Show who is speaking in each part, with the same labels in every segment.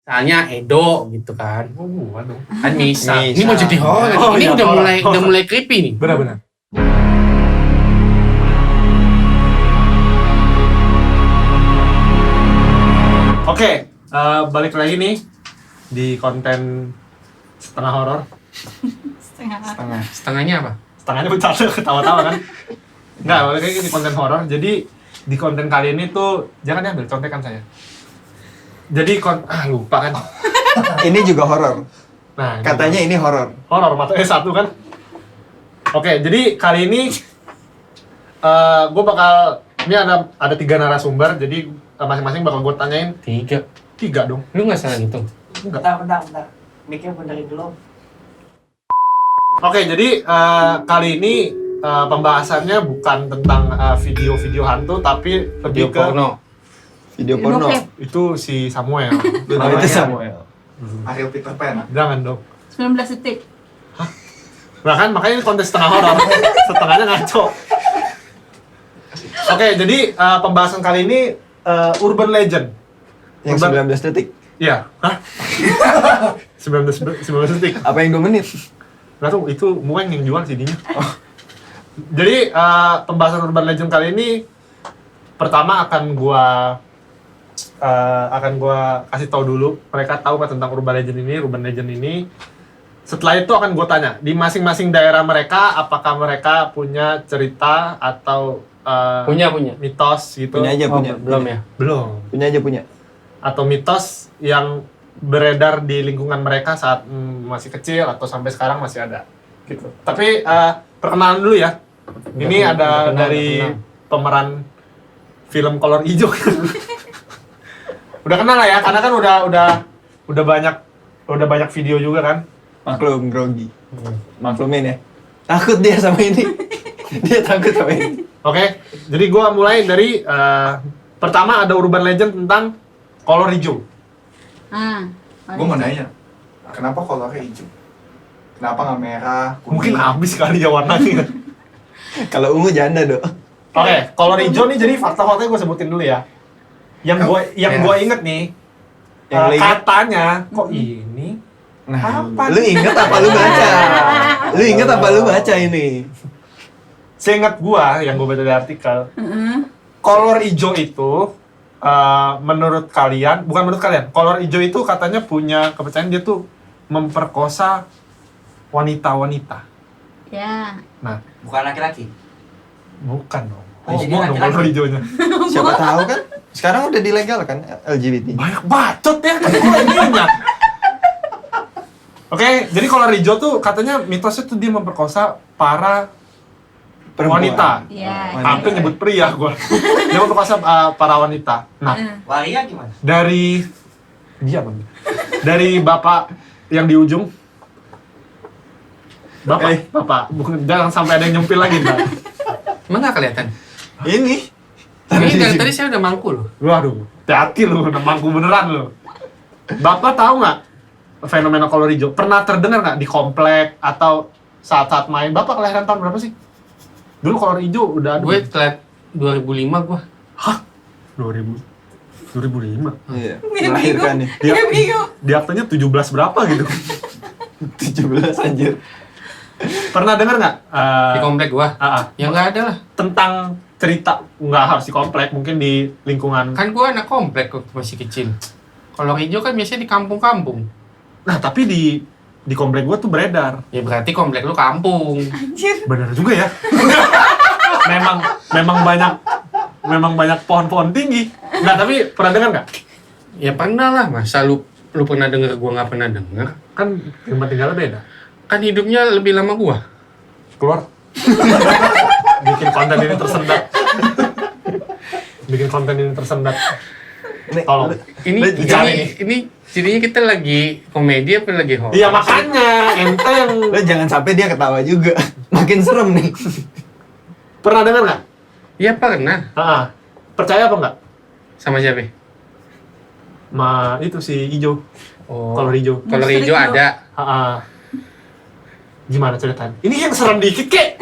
Speaker 1: Misalnya Edo gitu kan.
Speaker 2: Waduh.
Speaker 1: Kan bisa.
Speaker 3: Bisa.
Speaker 1: Ini mau jadi horor.
Speaker 2: Oh,
Speaker 1: Ini
Speaker 2: iya,
Speaker 1: udah mulai creepy nih.
Speaker 2: Benar-benar. Oke, balik lagi nih di konten setengah horor.
Speaker 3: Setengah.
Speaker 1: Setengahnya apa?
Speaker 2: Setengahnya bercanda ketawa-tawa kan? Enggak, balik lagi di konten horor. Jadi di konten kali ini tuh jangan diambil contekan saya. Jadi lupa kan.
Speaker 3: Ini juga horor.
Speaker 2: Nah,
Speaker 3: Katanya ini horor.
Speaker 2: horor matanya satu kan. Oke, jadi kali ini gue bakal ini ada 3 narasumber, jadi masing-masing bakal gue tanyain 3 dong.
Speaker 1: Lu nggak salah gitu?
Speaker 2: Enggak.
Speaker 4: Bentar. Mic-nya benerin dulu.
Speaker 2: Oke, jadi kali ini pembahasannya bukan tentang video-video hantu, tapi
Speaker 1: Video
Speaker 2: lebih ke
Speaker 1: porno.
Speaker 3: Video porno.
Speaker 2: itu si Samuel.
Speaker 3: Oh, itu Samuel.
Speaker 4: Ariel Peter Pan.
Speaker 2: Jangan dong.
Speaker 5: 19 detik.
Speaker 2: Nah kan makanya ini konten setengah horor, setengahnya ngaco. Oke, jadi pembahasan kali ini urban legend.
Speaker 3: Yang 19 detik.
Speaker 2: Iya. Hah? 19 detik.
Speaker 3: Apa yang 2 menit?
Speaker 2: Nggak tahu, itu Mueng yang jual CD-nya. Jadi pembahasan urban legend kali ini pertama akan gua kasih tahu dulu mereka tahu nggak tentang urban legend ini. Setelah itu akan gue tanya di masing-masing daerah mereka apakah mereka punya cerita atau
Speaker 1: Punya.
Speaker 2: mitos gitu.
Speaker 3: Punya aja, punya.
Speaker 1: Belum ya?
Speaker 2: Belum.
Speaker 3: Punya aja, punya.
Speaker 2: Atau mitos yang beredar di lingkungan mereka saat masih kecil atau sampai sekarang masih ada gitu. Tapi perkenalan dulu ya. Ini ada dari pemeran film kolor hijau. Udah kenal lah ya, karena kan udah banyak video juga kan.
Speaker 3: Maklum, grogi. Maklumin ya. Takut dia sama ini. Dia takut sama ini.
Speaker 2: Oke, jadi gua mulai dari pertama ada urban legend tentang kolor hijau.
Speaker 4: Gue mau nanya, kenapa kolornya hijau? Kenapa nggak merah? Kuning?
Speaker 2: Mungkin habis kali ya warnanya.
Speaker 3: Kalau ungu janda, Dok.
Speaker 2: Oke, kolor hijau nih jadi fakta-faktanya gue sebutin dulu ya. Yang gue inget nih,
Speaker 3: Yang lu inget?
Speaker 2: katanya kok ini
Speaker 3: Nah,
Speaker 2: Apa
Speaker 3: lu
Speaker 2: nih?
Speaker 3: inget apa lu baca? Lu inget apa lu baca ini?
Speaker 2: seingat gua yang gue baca dari artikel, kolor hijau itu menurut kalian, bukan menurut kalian, kolor hijau itu katanya punya kepercayaan dia tuh memperkosa wanita-wanita.
Speaker 5: Ya.
Speaker 2: Nah,
Speaker 4: Bukan laki-laki.
Speaker 2: bukan dong.
Speaker 4: Oh, jadi
Speaker 2: Ngomong dong
Speaker 4: laki-laki.
Speaker 2: kolor hijaunya.
Speaker 3: Siapa tahu kan? Sekarang udah dilegalkan LGBT.
Speaker 2: Banyak bacot ya kan gue ininya. Oke, jadi kolor hijau tuh katanya mitosnya tuh dia memperkosa para
Speaker 3: Perempuan.
Speaker 2: wanita.
Speaker 5: Ya.
Speaker 2: Hampir nyebut pria gue. Dia memperkosa para wanita. Nah,
Speaker 4: Waria gimana?
Speaker 2: dari dari bapak yang di ujung. Bapak, bukan, jangan sampai ada yang nyempil lagi, Mbak.
Speaker 1: Emang nggak kelihatan?
Speaker 3: Ini.
Speaker 1: Ini dari tadi saya udah mangkul loh.
Speaker 2: Waduh, hati lu, udah mangku beneran lu. Bapak tahu nggak fenomena kolor hijau? Pernah terdengar nggak di komplek atau saat-saat main? Bapak kelahiran tahun berapa sih? Dulu kolor hijau udah ada.
Speaker 1: Gue telat 2005 gue.
Speaker 2: Hah? 2005?
Speaker 3: Iya. Melahirkan nih.
Speaker 2: Di aktenya 17 berapa gitu?
Speaker 3: 17 anjir.
Speaker 2: Pernah dengar nggak?
Speaker 1: Di komplek gua. Ya nggak ada lah.
Speaker 2: Tentang cerita, nggak harus di komplek, mungkin di lingkungan.
Speaker 1: Kan gua anak komplek waktu masih kecil. Kolor hijau kan biasanya di kampung-kampung.
Speaker 2: Nah, tapi di komplek gua tuh beredar.
Speaker 1: Ya berarti komplek lu kampung.
Speaker 2: Bener juga ya. memang banyak pohon-pohon tinggi. Nah, tapi pernah dengar nggak?
Speaker 1: Ya pernah lah. Masa lu pernah denger gua nggak pernah denger?
Speaker 2: Kan tempat tinggalnya beda.
Speaker 1: Kan hidupnya lebih lama gua.
Speaker 2: Keluar. Bikin konten ini tersendat. Tolong.
Speaker 1: Ini jadinya kita lagi komedi apa lagi horor?
Speaker 2: Iya, makanya ente yang
Speaker 3: Lo jangan sampai dia ketawa juga. Makin serem nih.
Speaker 2: pernah dengar nggak?
Speaker 1: Ya pernah.
Speaker 2: Percaya apa nggak?
Speaker 1: Sama siapa?
Speaker 2: Itu si hijau.
Speaker 1: Oh.
Speaker 2: Kolor hijau.
Speaker 1: Kolor hijau ada.
Speaker 2: Gimana ceritain? Ini yang serem dikit, kek.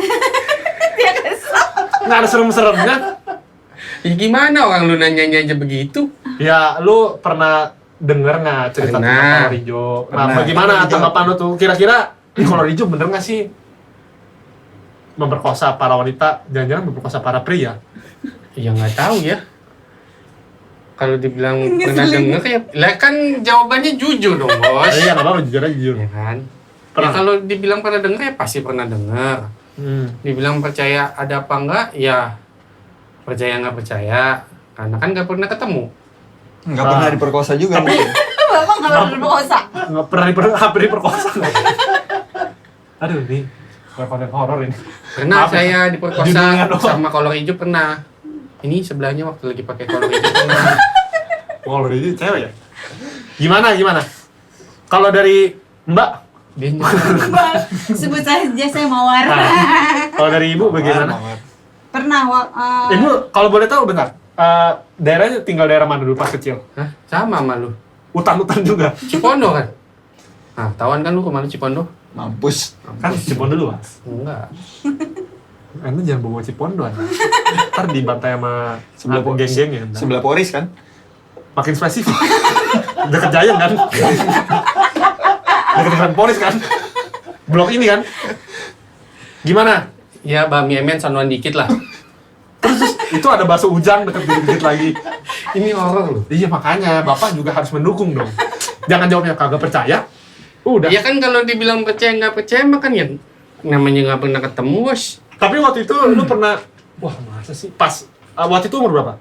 Speaker 2: Nggak ada serem-seremnya.
Speaker 1: Ya gimana orang lu nanya aja begitu?
Speaker 2: Ya, lu pernah denger nggak cerita
Speaker 1: Pernah.
Speaker 2: tentang kolor hijau? Nah,
Speaker 3: Pernah.
Speaker 2: bagaimana
Speaker 3: Kolor hijau.
Speaker 2: tanggapan lo tuh? Kira-kira kolor hijau bener nggak sih memperkosa para wanita, jangan-jangan memperkosa para pria?
Speaker 1: Ya nggak tahu ya. Kalau dibilang pernah
Speaker 5: Ngeselin.
Speaker 1: denger ya, lah kan jawabannya jujur dong bos.
Speaker 2: Iya nggak apa-apa, jujur aja jujur.
Speaker 1: Ya kan.
Speaker 2: Pernah.
Speaker 1: Ya kalau dibilang pernah denger ya pasti pernah denger. Dibilang percaya ada apa enggak ya percaya nggak percaya karena kan nggak pernah ketemu.
Speaker 3: Nggak pernah diperkosa juga.
Speaker 2: Tapi-
Speaker 3: mungkin.
Speaker 5: Bapak nggak pernah berkosa.
Speaker 2: Nggak pernah hampir diperkosa nggak? Aduh nih, konten horor ini.
Speaker 1: Pernah
Speaker 2: Maaf ya.
Speaker 1: saya diperkosa
Speaker 2: Judulnya doang.
Speaker 1: sama kolor hijau pernah. Ini sebelahnya waktu lagi pakai kolor hijau pernah.
Speaker 2: Kolor hijau cewek ya? Gimana? Kalau dari Mbak,
Speaker 1: Dia nyuruh.
Speaker 5: Bang, sebut saja saya Mawar.
Speaker 2: Nah. kalau dari Ibu bagaimana?
Speaker 3: Mawar.
Speaker 5: Pernah,
Speaker 2: Ibu, kalau boleh tahu bentar, daerahnya tinggal daerah mana dulu pas kecil?
Speaker 1: Hah? Sama sama lu.
Speaker 2: Hutan-hutan juga.
Speaker 1: Cipondo kan? Nah, tawan kan lu kemana Cipondo?
Speaker 3: Mampus.
Speaker 2: Kan Cipondo dulu, Mas.
Speaker 1: Enggak.
Speaker 2: Anda jangan bawa Cipondo, Anda. Ntar dibantai sama
Speaker 3: Sebelah
Speaker 2: apa, geng-geng ya. ntar.
Speaker 3: Sebelah Poris kan?
Speaker 2: Makin spesifik. Deket Giant kan? Deket Polis kan? Blok ini kan? Gimana?
Speaker 1: Ya, Bami Emen sanuan dikit lah.
Speaker 2: Itu ada bakso ujang deket lagi.
Speaker 1: Ini horor loh.
Speaker 2: Iya makanya, Bapak juga harus mendukung dong. Jangan jawabnya kagak percaya. Udah.
Speaker 1: Ya kan kalau dibilang percaya nggak percaya mah kan ya namanya nggak pernah ketemu bos.
Speaker 2: Tapi waktu itu lu pernah, wah masa sih? Pas, waktu itu umur berapa?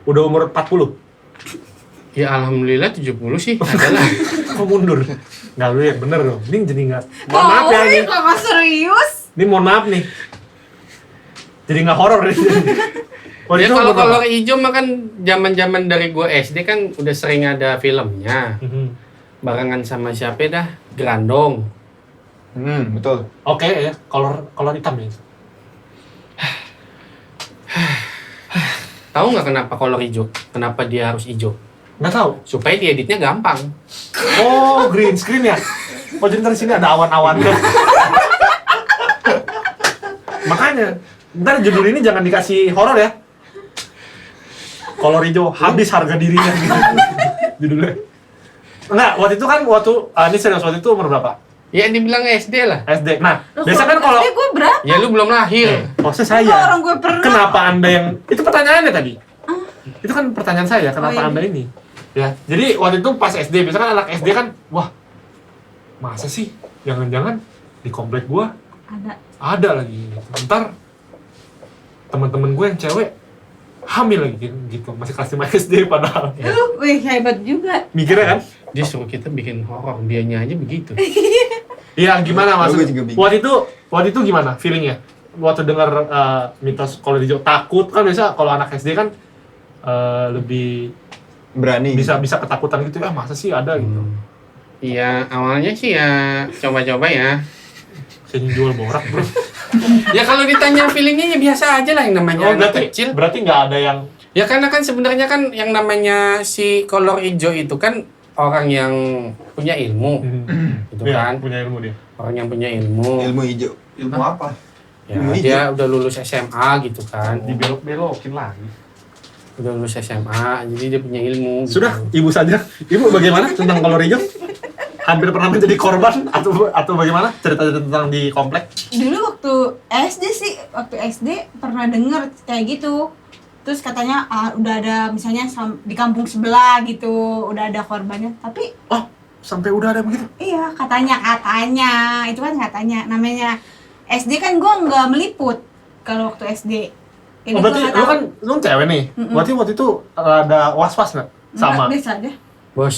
Speaker 2: Udah umur 40?
Speaker 1: Ya alhamdulillah 70 sih adalah.
Speaker 2: Kok mundur? Nggak, lu yang bener dong. Ini jadi nggak, mohon maaf ya ini.
Speaker 5: Kok serius?
Speaker 2: Ini mohon maaf nih. Jadi nggak horor nih. Waktu
Speaker 1: Ya
Speaker 2: itu
Speaker 1: kalau
Speaker 2: umur berapa?
Speaker 1: kolor hijau mah kan zaman-zaman dari gua SD kan udah sering ada filmnya.
Speaker 2: Mhm.
Speaker 1: Barengan sama siapa dah? Grandong.
Speaker 3: Betul.
Speaker 2: Oke ya, kolor hitam ya.
Speaker 1: Tahu nggak kenapa kolor hijau? Kenapa dia harus hijau?
Speaker 2: Nggak tahu.
Speaker 1: Supaya dieditnya gampang.
Speaker 2: Oh, green screen ya? Oh, jadi ntar di sini ada awan-awannya. Makanya, ntar judul ini jangan dikasih horor ya. Kolor hijau, habis harga dirinya gitu. Judulnya. Enggak, waktu itu kan ini serius, waktu itu umur berapa?
Speaker 1: Ya dibilang SD lah.
Speaker 2: SD. Nah,
Speaker 5: Loh,
Speaker 2: biasa kan kalau
Speaker 5: gue berapa?
Speaker 1: Ya lu belum lahir.
Speaker 2: proses
Speaker 5: Kok
Speaker 2: saya.
Speaker 5: orang gue pernah?
Speaker 2: Kenapa Anda yang itu pertanyaannya tadi? Itu kan pertanyaan saya, kenapa
Speaker 5: Oh, iya.
Speaker 2: Anda ini? Ya, jadi waktu itu pas SD, biasanya kan anak SD kan, wah, masa sih? Jangan-jangan di komplek gua ada lagi. Ntar teman-teman gue yang cewek hamil lagi gitu, masih kelas 5 SD padahal.
Speaker 5: Lu, wih hebat juga.
Speaker 2: Mikirnya kan?
Speaker 1: Dia suruh kita bikin horor, dianya aja begitu.
Speaker 2: Iya, gimana
Speaker 3: Gue
Speaker 2: maksudnya?
Speaker 3: juga bingung.
Speaker 2: Waktu itu gimana feelingnya? Waktu dengar mitos kolor hijau, takut kan biasa kalau anak SD kan lebih
Speaker 3: Berani.
Speaker 2: bisa ketakutan gitu ya, masa sih ada gitu.
Speaker 1: Iya, awalnya sih ya coba-coba ya.
Speaker 2: Saya jual borak bro.
Speaker 1: Ya kalau ditanya feelingnya ya biasa aja lah yang namanya anak kecil.
Speaker 2: berarti nggak ada yang
Speaker 1: Ya karena kan sebenarnya kan yang namanya si kolor hijau itu kan orang yang punya ilmu, gitu
Speaker 2: Iya,
Speaker 1: kan?
Speaker 2: punya ilmu dia.
Speaker 1: Orang yang punya ilmu.
Speaker 3: Ilmu hijau.
Speaker 4: Ilmu apa?
Speaker 1: Ya,
Speaker 3: ilmu
Speaker 1: dia udah lulus SMA gitu kan.
Speaker 2: Dibelok-belokin lagi.
Speaker 1: Udah lulus SMA, jadi dia punya ilmu. gitu.
Speaker 2: Sudah, ibu saja. Ibu bagaimana tentang kolor hijau? Hampir pernah menjadi korban atau bagaimana? Cerita tentang di komplek.
Speaker 5: Dulu waktu waktu SD pernah denger kayak gitu. Terus katanya udah ada misalnya di kampung sebelah gitu, udah ada korbannya. Tapi
Speaker 2: Oh, sampai udah ada begitu?
Speaker 5: iya katanya itu kan katanya namanya SD kan gue nggak meliput kalau waktu SD. Jadi
Speaker 2: Oh, berarti
Speaker 5: gua nggak
Speaker 2: lu
Speaker 5: tahu.
Speaker 2: kan lu cewek nih. Berarti waktu itu ada was-was nggak? Sama.
Speaker 5: Nggak, biasa aja.
Speaker 1: Bos,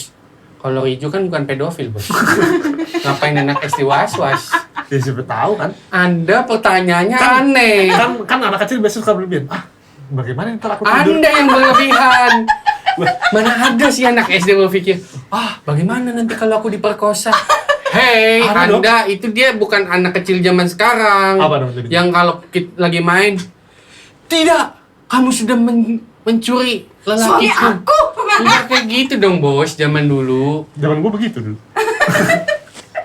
Speaker 1: kolor hijau kan bukan pedofil, bos. Ngapain anak SD was-was?
Speaker 2: Ya siapa tahu kan.
Speaker 1: Anda pertanyaannya aneh.
Speaker 2: Kan anak kecil biasa suka berlebihan. Bagaimana ntar aku tidur?
Speaker 1: Anda yang berlebihan. Mana ada sih anak SD berpikir, bagaimana nanti kalau aku diperkosa? Hei,
Speaker 2: Ada dong.
Speaker 1: Anda itu dia bukan anak kecil zaman sekarang.
Speaker 2: Apa dong jadi?
Speaker 1: Yang kalau kita lagi main, tidak, kamu sudah mencuri
Speaker 5: Suami
Speaker 1: lelakiku.
Speaker 5: aku.
Speaker 1: Tidak kayak gitu dong bos, zaman dulu.
Speaker 2: Zaman gua begitu dulu.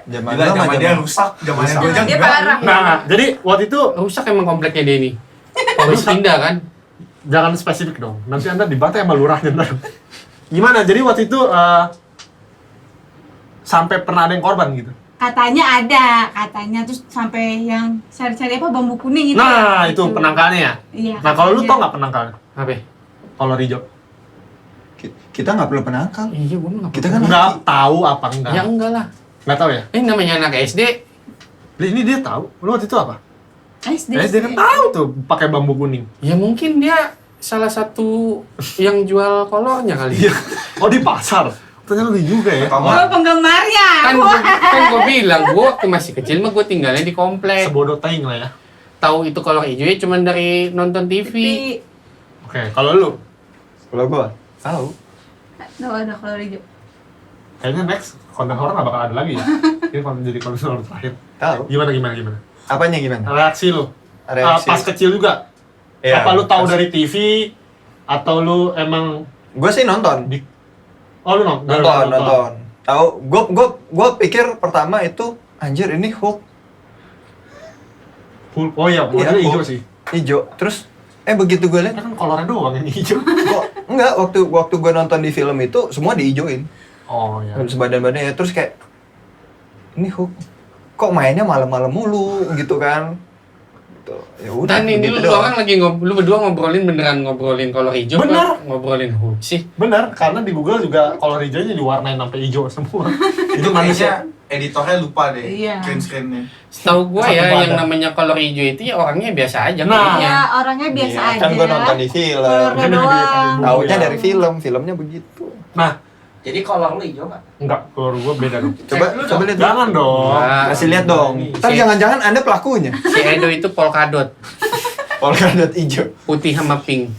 Speaker 3: Zaman
Speaker 4: Gila,
Speaker 3: lama,
Speaker 4: zaman dia
Speaker 3: zaman.
Speaker 4: rusak, zamannya gue aja
Speaker 5: Dia
Speaker 4: enggak.
Speaker 5: parah.
Speaker 2: Nah, jadi waktu itu
Speaker 1: Rusak emang kompleknya dia ini. Polis Indah kan?
Speaker 2: jangan spesifik dong. Nanti Anda dibantai sama lurahnya ntar. Gimana? Jadi waktu itu sampai pernah ada yang korban gitu.
Speaker 5: Katanya terus sampai yang cari-cari apa bambu kuning itu.
Speaker 2: Nah,
Speaker 5: ya,
Speaker 2: itu penangkalnya ya.
Speaker 5: Iya.
Speaker 2: Nah, kalau lu
Speaker 5: katanya.
Speaker 2: tau nggak penangkalnya?
Speaker 1: Apa?
Speaker 2: Kolor hijau.
Speaker 3: Kita nggak perlu penangkal.
Speaker 1: Iya, gue nggak.
Speaker 3: Kita kan
Speaker 2: Nggak tahu apa enggak?
Speaker 1: Ya enggak lah.
Speaker 2: Nggak tahu ya?
Speaker 1: Ini namanya anak SD.
Speaker 2: Ini dia tahu. Lu waktu itu apa?
Speaker 5: SD.
Speaker 2: SD kan tahu tuh pakai bambu kuning.
Speaker 1: Ya mungkin dia salah satu yang jual kolornya kali.
Speaker 2: Iya. Oh, di pasar. Ternyata lu juga ya.
Speaker 5: Oh, penggemarnya.
Speaker 1: Kan gue bilang, gue waktu masih kecil mah gue tinggalnya di komplek.
Speaker 2: Sebodoh taing lah ya.
Speaker 1: Tahu itu kolor hijau ya cuma dari nonton TV.
Speaker 2: Oke, kalau lu
Speaker 3: Kalau gua tahu.
Speaker 5: Tahu ada kolor hijau.
Speaker 2: kayaknya next konten horor nggak bakal ada lagi ya. Ini konten jadi konten horor terakhir.
Speaker 3: Tahu.
Speaker 2: Gimana?
Speaker 3: Apanya gimana?
Speaker 2: Reaksi lu?
Speaker 3: Reaksi.
Speaker 2: Pas kecil juga?
Speaker 3: Iya,
Speaker 2: Apa lu tahu
Speaker 3: pas-
Speaker 2: dari TV? Atau lu emang
Speaker 3: Gua sih nonton.
Speaker 2: Oh lu nonton?
Speaker 3: Nonton. Tahu. Gua pikir pertama itu anjir ini Hulk
Speaker 2: Oh iya, modelnya
Speaker 3: Iya,
Speaker 2: hijau
Speaker 3: Hulk.
Speaker 2: sih.
Speaker 3: hijau. Terus begitu gue lihat
Speaker 2: Kan kolornya doang yang hijau.
Speaker 3: kok enggak waktu gue nonton di film itu semua diijoin.
Speaker 2: Oh iya.
Speaker 3: Sebadan-badannya terus kayak ini Hulk kok mainnya malam-malam mulu gitu kan. Tuh, ya udah
Speaker 1: Dan ini
Speaker 3: begitu
Speaker 1: lu
Speaker 3: doang.
Speaker 1: orang lagi lu berdua beneran ngobrolin kolor hijau.
Speaker 2: Bener.
Speaker 1: apa ngobrolin Hulk sih.
Speaker 2: Bener, karena di Google juga kolor hijaunya diwarnain sampai hijau semua.
Speaker 4: Itu manusia editornya lupa deh
Speaker 5: Iya.
Speaker 4: screen-screennya.
Speaker 1: Setahu gue
Speaker 2: Satu
Speaker 1: ya
Speaker 2: badan.
Speaker 1: yang namanya kolor hijau itu ya orangnya biasa aja
Speaker 2: Nah.
Speaker 1: kulitnya.
Speaker 5: Ya, orangnya biasa
Speaker 3: Iya,
Speaker 5: aja.
Speaker 3: kan gue nonton di film.
Speaker 5: Kolornya
Speaker 2: Kan
Speaker 5: doang.
Speaker 3: Taunya
Speaker 2: Iya.
Speaker 3: dari filmnya begitu.
Speaker 2: Nah,
Speaker 6: Jadi kolor lu hijau nggak?
Speaker 2: enggak, kolor gua beda dong.
Speaker 3: Coba lihat.
Speaker 2: Jangan dong.
Speaker 1: Nah,
Speaker 3: Kasih lihat dong.
Speaker 2: Ini.
Speaker 3: Ntar jangan-jangan Anda pelakunya.
Speaker 1: si Edo itu polkadot,
Speaker 3: Polkadot hijau.
Speaker 1: putih sama pink.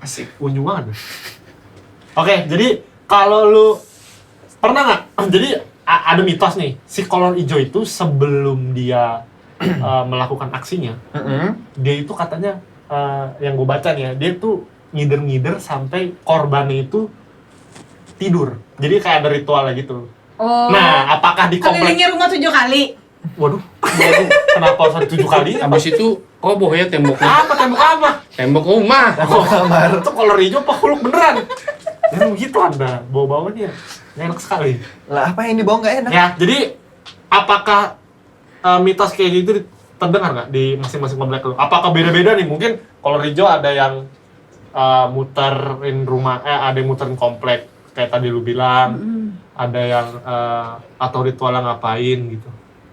Speaker 4: Asik.
Speaker 2: Unyu banget. Oke, jadi kalau lu pernah nggak? Jadi ada mitos nih, si kolor hijau itu sebelum dia melakukan aksinya, dia itu katanya yang gue baca nih ya, dia tuh ngider-ngider sampai korbannya itu tidur. Jadi kayak ada ritualnya gitu.
Speaker 5: Oh.
Speaker 2: Nah, apakah di komplek?
Speaker 5: Kelilingi rumah 7 kali.
Speaker 2: Waduh, kenapa harus 7 kali?
Speaker 1: Habis itu roboh ya temboknya.
Speaker 2: Apa tembok apa?
Speaker 1: Tembok rumah.
Speaker 2: Oh, kamar. Itu kolor hijau apa Hulk beneran? Ya begitu Anda, bawa-bawanya nggak enak sekali.
Speaker 3: Lah apa yang dibawa nggak enak?
Speaker 2: Ya, jadi apakah mitos kayak gitu terdengar nggak di masing-masing komplek lu? Apakah beda-beda nih? Mungkin kolor hijau ada yang muterin rumah, ada yang muterin komplek kayak tadi lu bilang, ada yang atau ritualnya ngapain gitu.